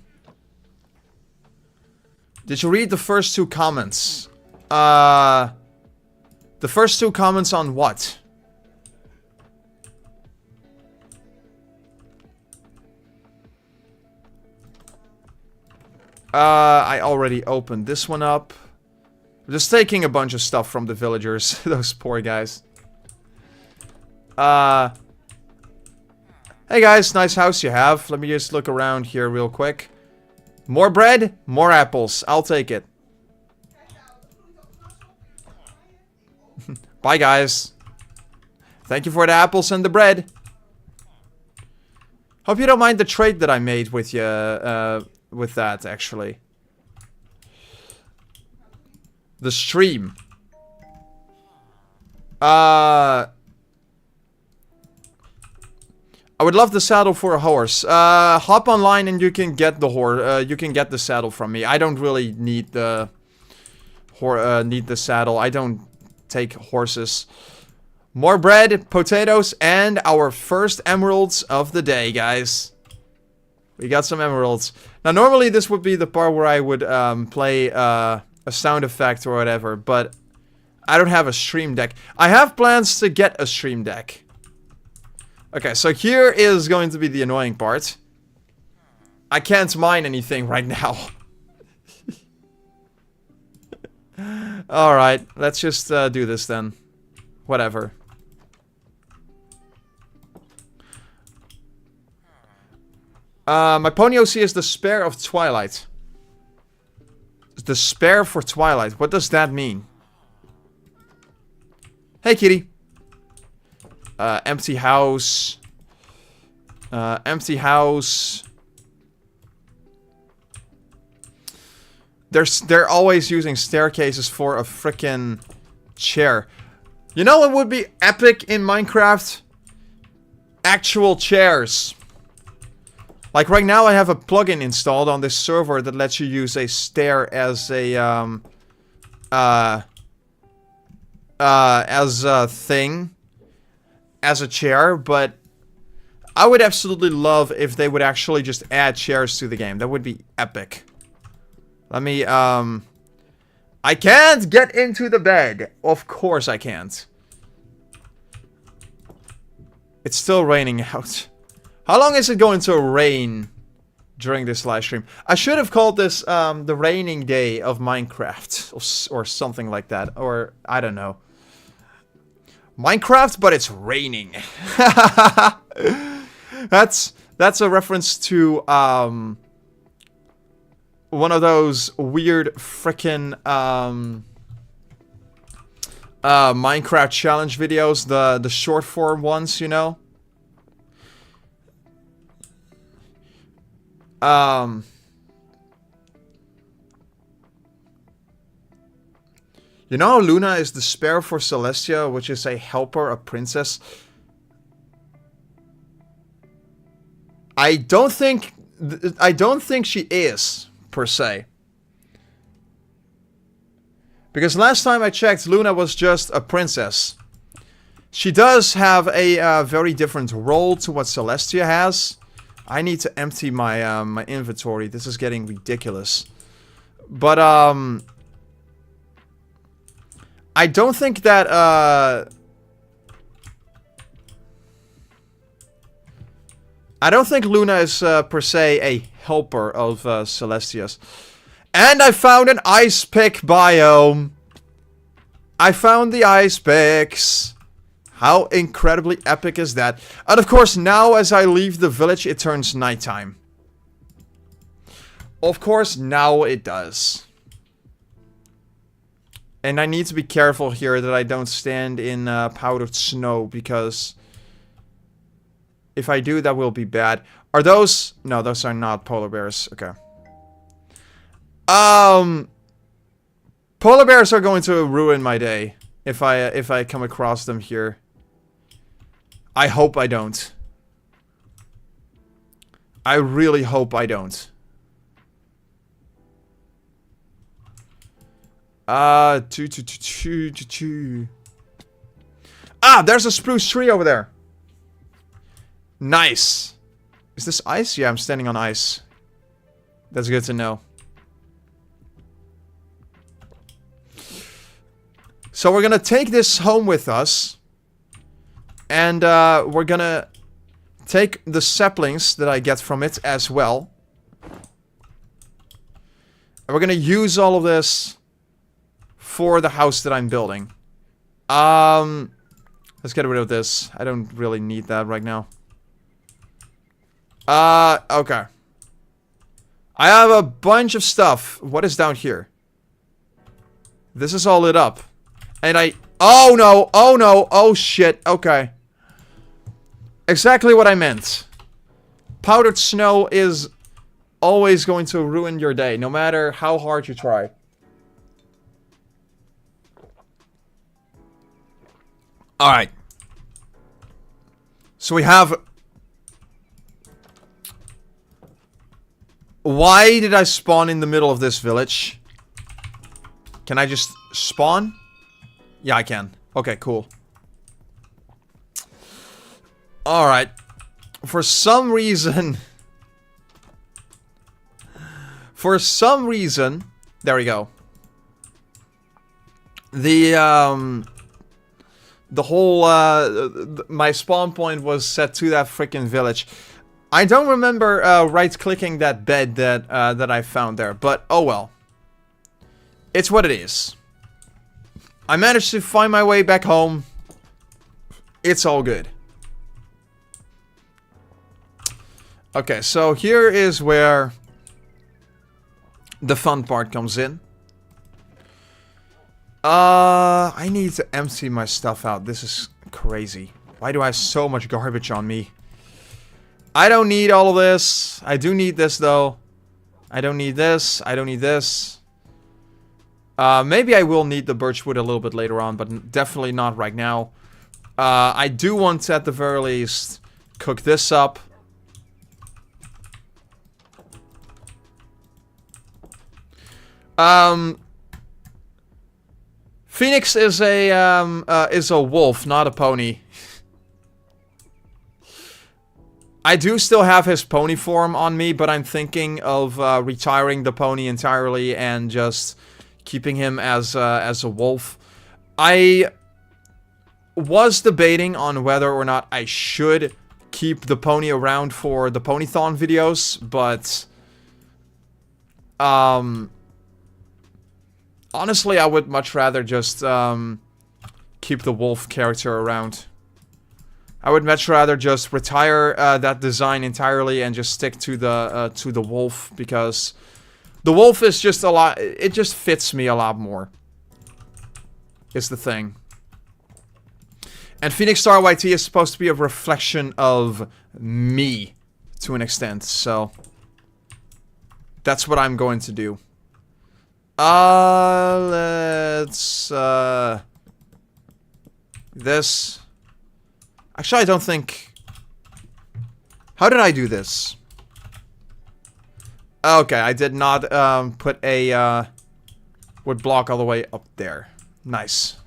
Did you read the first 2 comments? The first 2 comments on what? I already opened this one up. I'm just taking a bunch of stuff from the villagers. Those poor guys. Hey guys, nice house you have. Let me just look around here real quick. More bread, more apples. I'll take it. Bye guys. Thank you for the apples and the bread. Hope you don't mind the trade that I made with you, with that, actually. The stream. I would love the saddle for a horse. Hop online and you can get the you can get the saddle from me. I don't really need the saddle. I don't take horses. More bread, potatoes, and our first emeralds of the day, guys. We got some emeralds. Now, normally this would be the part where I would play a sound effect or whatever, but I don't have a stream deck. I have plans to get a stream deck. Okay, so here is going to be the annoying part. I can't mine anything right now. Alright, let's just do this then. Whatever. My pony OC is Despair of Twilight. Despair for Twilight. What does that mean? Hey, kitty. Empty house. Empty house. They're always using staircases for a frickin' chair. You know what would be epic in Minecraft? Actual chairs. Like right now I have a plugin installed on this server that lets you use a stair as a thing. As a chair, but I would absolutely love if they would actually just add chairs to the game. That would be epic. Let me, I can't get into the bed. Of course I can't. It's still raining out. How long is it going to rain during this live stream? I should have called this, the raining day of Minecraft. Or something like that. Or, I don't know. Minecraft, but it's raining. That's a reference to, one of those weird frickin' Minecraft challenge videos, the short form ones, you know? You know, Luna is Despair for Celestia, which is a helper, a princess. I don't think she is, per se. Because last time I checked, Luna was just a princess. She does have a very different role to what Celestia has. I need to empty my my inventory. This is getting ridiculous. But I don't think that I don't think Luna is per se a helper of Celestia's. And I found an ice pick biome. I found the ice picks. How incredibly epic is that? And of course, now as I leave the village, it turns nighttime. Of course, now it does. And I need to be careful here that I don't stand in powdered snow, because if I do, that will be bad. Are those... No, those are not polar bears. Okay. Polar bears are going to ruin my day if I come across them here. I hope I don't. I really hope I don't. Ah, there's a spruce tree over there. Nice. Is this ice? Yeah, I'm standing on ice. That's good to know. So we're gonna take this home with us. And we're gonna take the saplings that I get from it as well. And we're gonna use all of this for the house that I'm building. Let's get rid of this. I don't really need that right now. Okay. I have a bunch of stuff. What is down here? This is all lit up. And oh no, oh no, oh shit, okay. Exactly what I meant. Powdered snow is always going to ruin your day, no matter how hard you try. Alright. So we have... Why did I spawn in the middle of this village? Can I just spawn? Yeah, I can. Okay, cool. Alright. For some reason... For some reason, there we go. The whole, my spawn point was set to that freaking village. I don't remember right-clicking that bed that I found there, but oh well. It's what it is. I managed to find my way back home. It's all good. Okay, so here is where the fun part comes in. I need to empty my stuff out. This is crazy. Why do I have so much garbage on me? I don't need all of this. I do need this, though. I don't need this. I don't need this. Maybe I will need the birchwood a little bit later on, but definitely not right now. I do want to, at the very least, cook this up. Phoenix is a wolf, not a pony. I do still have his pony form on me, but I'm thinking of retiring the pony entirely and just keeping him as a wolf. I was debating on whether or not I should keep the pony around for the Ponython videos, but honestly, I would much rather just keep the wolf character around. I would much rather just retire that design entirely and just stick to the wolf, because the wolf is just a lot. It just fits me a lot more. Is the thing. And PhoenixStarYT is supposed to be a reflection of me to an extent, so that's what I'm going to do. Let's this. Actually, I don't think. How did I do this? Okay, I did not put a wood block all the way up there. Nice.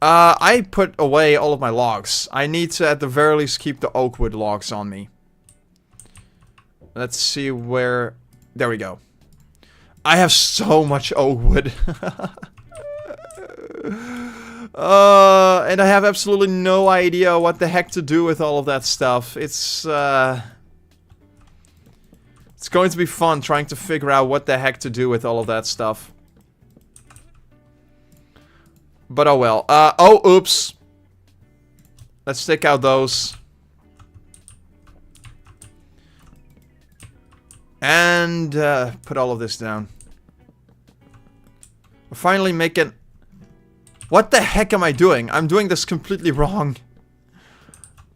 I put away all of my logs. I need to, at the very least, keep the oak wood logs on me. Let's see where. There we go. I have so much oak wood. And I have absolutely no idea what the heck to do with all of that stuff. It's going to be fun trying to figure out what the heck to do with all of that stuff. But oh well. Oh, oops. Let's take out those. And put all of this down. We're finally making... What the heck am I doing? I'm doing this completely wrong.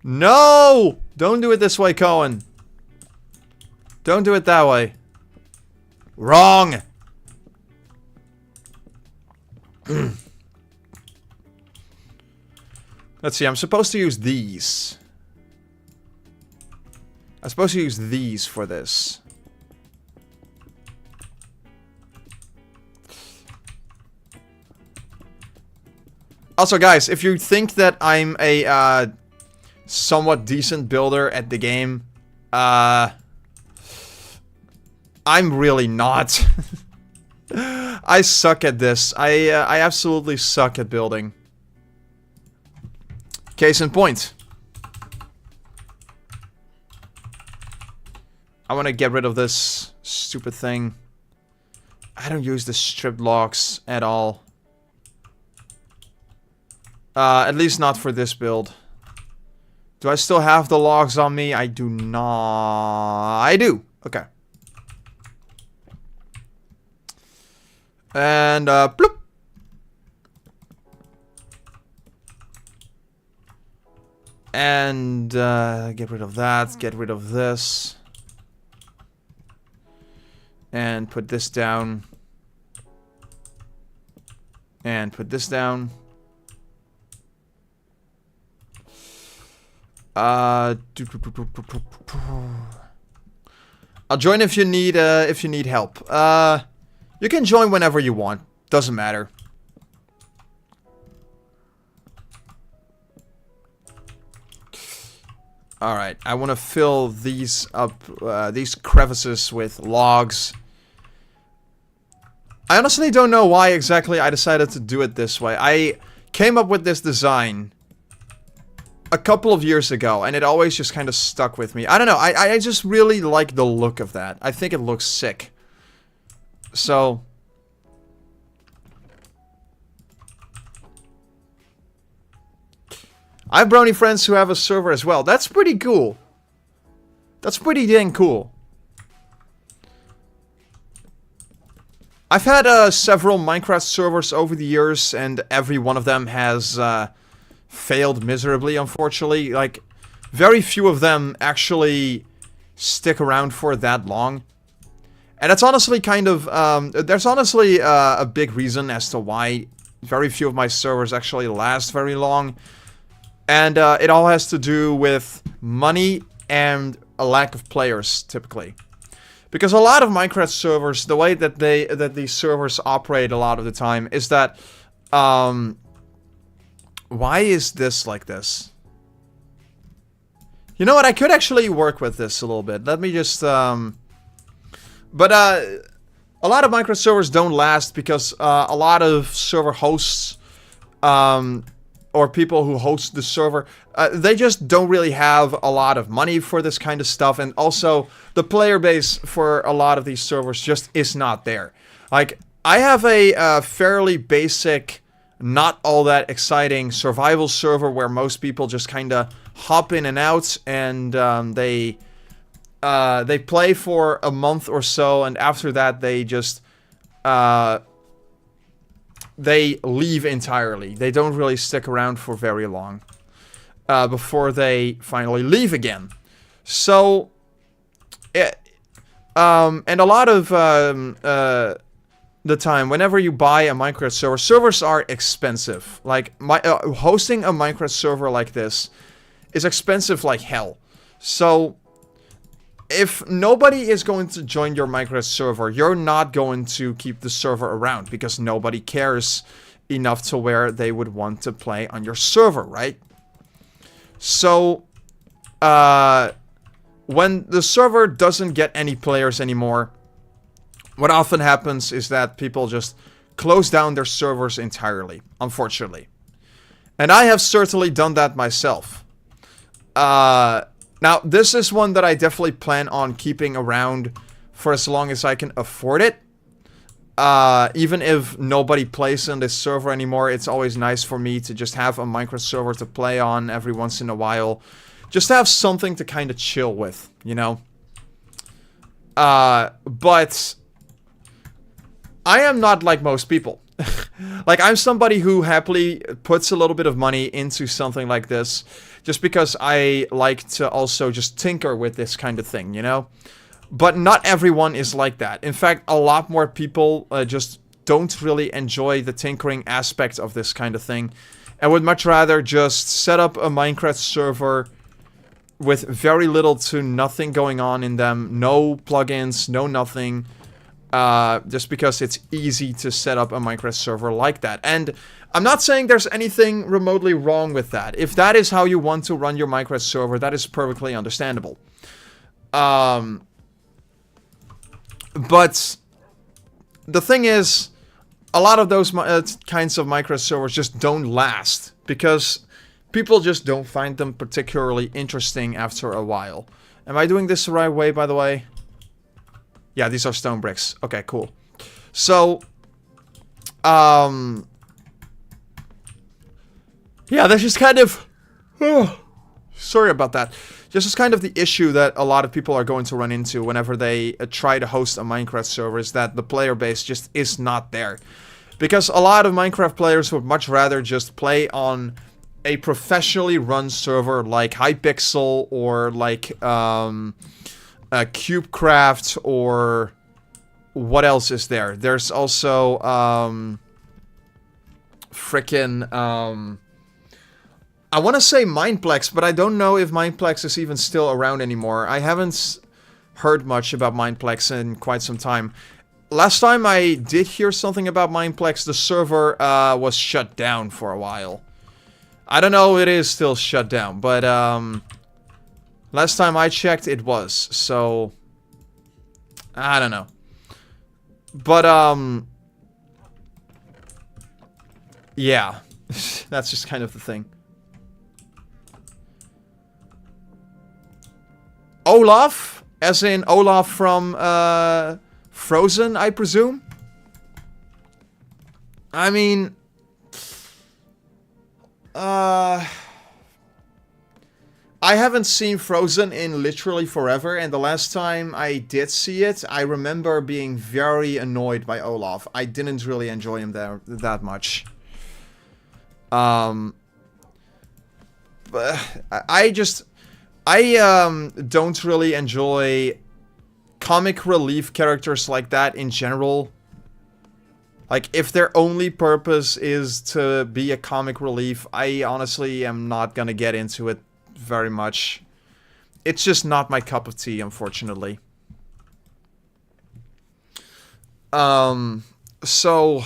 No! Don't do it this way, Koen. Don't do it that way. Wrong! Let's see, I'm supposed to use these. I'm supposed to use these for this. Also, guys, if you think that I'm a somewhat decent builder at the game, I'm really not. I suck at this. I absolutely suck at building. Case in point. I want to get rid of this stupid thing. I don't use the strip logs at all. At least not for this build. Do I still have the logs on me? I do not. I do. Okay. And, bloop. And, get rid of that. Get rid of this. And put this down. And put this down. I'll join if you need help. You can join whenever you want. Doesn't matter. Alright, I want to fill these up, these crevices with logs. I honestly don't know why exactly I decided to do it this way. I came up with this design a couple of years ago, and it always just kind of stuck with me. I don't know, I just really like the look of that. I think it looks sick. So... I have brony friends who have a server as well. That's pretty cool. That's pretty dang cool. I've had several Minecraft servers over the years, and every one of them has failed miserably, unfortunately. Like, very few of them actually stick around for that long. And that's honestly kind of... there's honestly a big reason as to why very few of my servers actually last very long. And it all has to do with money and a lack of players, typically. Because a lot of Minecraft servers, the way that these servers operate a lot of the time is that... why is this like this? You know what, I could actually work with this a little bit. Let me just... But a lot of Minecraft servers don't last because a lot of server hosts... or people who host the server, they just don't really have a lot of money for this kind of stuff. And also, the player base for a lot of these servers just is not there. Like, I have a fairly basic, not all that exciting survival server where most people just kind of hop in and out, and they play for a month or so, and after that they just... they leave entirely. They don't really stick around for very long before they finally leave again. So, and a lot of the time, whenever you buy a Minecraft server, servers are expensive. Like, hosting a Minecraft server like this is expensive like hell. So... if nobody is going to join your Minecraft server, you're not going to keep the server around because nobody cares enough to where they would want to play on your server, right? So, when the server doesn't get any players anymore, what often happens is that people just close down their servers entirely, unfortunately. And I have certainly done that myself. Now, this is one that I definitely plan on keeping around for as long as I can afford it. Even if nobody plays on this server anymore, it's always nice for me to just have a Minecraft server to play on every once in a while. Just have something to kind of chill with, you know? But I am not like most people. Like, I'm somebody who happily puts a little bit of money into something like this, just because I like to also just tinker with this kind of thing, you know? But not everyone is like that. In fact, a lot more people just don't really enjoy the tinkering aspect of this kind of thing, and would much rather just set up a Minecraft server with very little to nothing going on in them, no plugins, no nothing, just because it's easy to set up a Minecraft server like that. And I'm not saying there's anything remotely wrong with that. If that is how you want to run your Minecraft server, that is perfectly understandable. But the thing is, a lot of those kinds of Minecraft servers just don't last, because people just don't find them particularly interesting after a while. Am I doing this the right way, by the way? Yeah, these are stone bricks. Okay, cool. So, yeah, that's just kind of... sorry about that. This is kind of the issue that a lot of people are going to run into whenever they try to host a Minecraft server, is that the player base just is not there. Because a lot of Minecraft players would much rather just play on a professionally run server like Hypixel or like CubeCraft, or what else is there? There's also I want to say Mineplex, but I don't know if Mineplex is even still around anymore. I haven't heard much about Mineplex in quite some time. Last time I did hear something about Mineplex, the server was shut down for a while. I don't know if it is still shut down, but Last time I checked, it was. So, I don't know. But, yeah. That's just kind of the thing. Olaf? As in Olaf from, Frozen, I presume? I mean... I haven't seen Frozen in literally forever, and the last time I did see it, I remember being very annoyed by Olaf. I didn't really enjoy him there that much. But I don't really enjoy comic relief characters like that in general. Like, if their only purpose is to be a comic relief, I honestly am not gonna get into it very much. It's just not my cup of tea, unfortunately. So...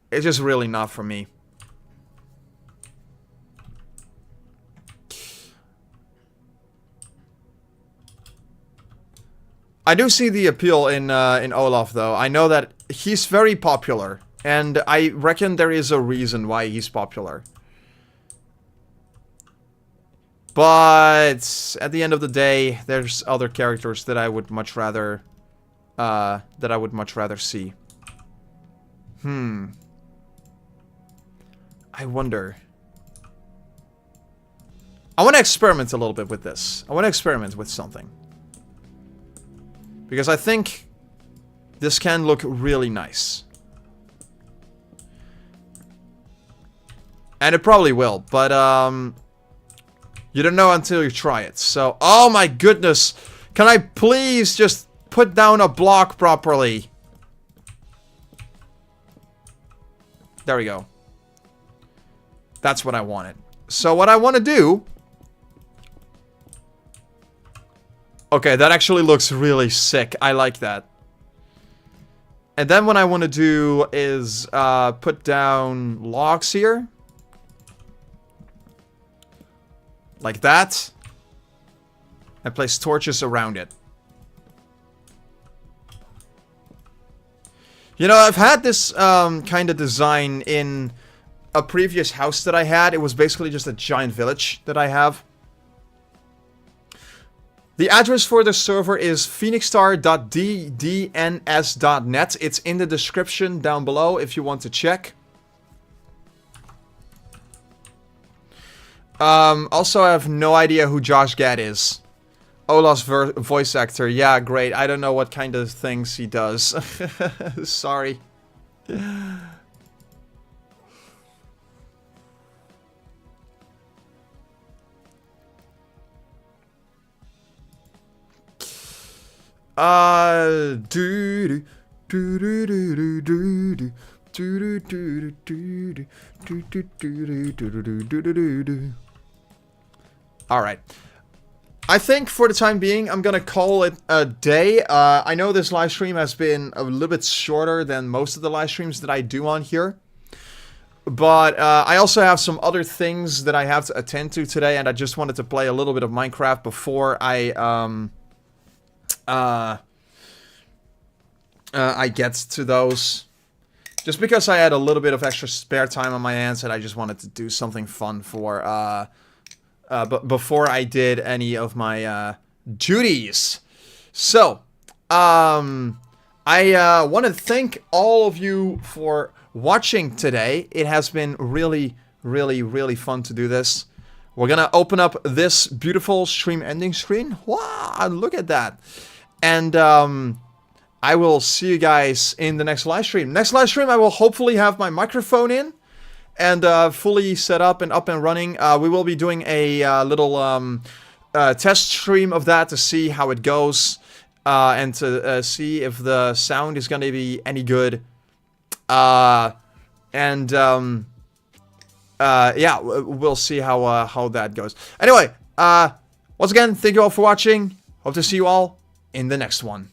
It's just really not for me. I do see the appeal in Olaf, though. I know that he's very popular, and I reckon there is a reason why he's popular. But at the end of the day, there's other characters that I would much rather see. I wonder. I want to experiment a little bit with this. I want to experiment with something. Because I think this can look really nice. And it probably will, but you don't know until you try it. So, oh my goodness. Can I please just put down a block properly? There we go. That's what I wanted. So what I want to do... Okay, that actually looks really sick. I like that. And then what I want to do is put down logs here. Like that. And place torches around it. You know, I've had this kind of design in a previous house that I had. It was basically just a giant village that I have. The address for the server is PhoenixStarYT.ddns.net. It's in the description down below if you want to check. Also, I have no idea who Josh Gad is. Olaf's voice actor. Yeah, great. I don't know what kind of things he does. Sorry. Alright. I think for the time being, I'm gonna call it a day. I know this live stream has been a little bit shorter than most of the live streams that I do on here. But I also have some other things that I have to attend to today, and I just wanted to play a little bit of Minecraft before I get to those. Just because I had a little bit of extra spare time on my hands and I just wanted to do something fun for, but before I did any of my, duties. So, I want to thank all of you for watching today. It has been really, really, really fun to do this. We're gonna open up this beautiful stream ending screen. Wow, look at that. And, I will see you guys in the next live stream. Next live stream, I will hopefully have my microphone in and fully set up and running. We will be doing a little test stream of that to see how it goes and to see if the sound is going to be any good. Yeah, we'll see how that goes. Anyway, once again, thank you all for watching. Hope to see you all in the next one.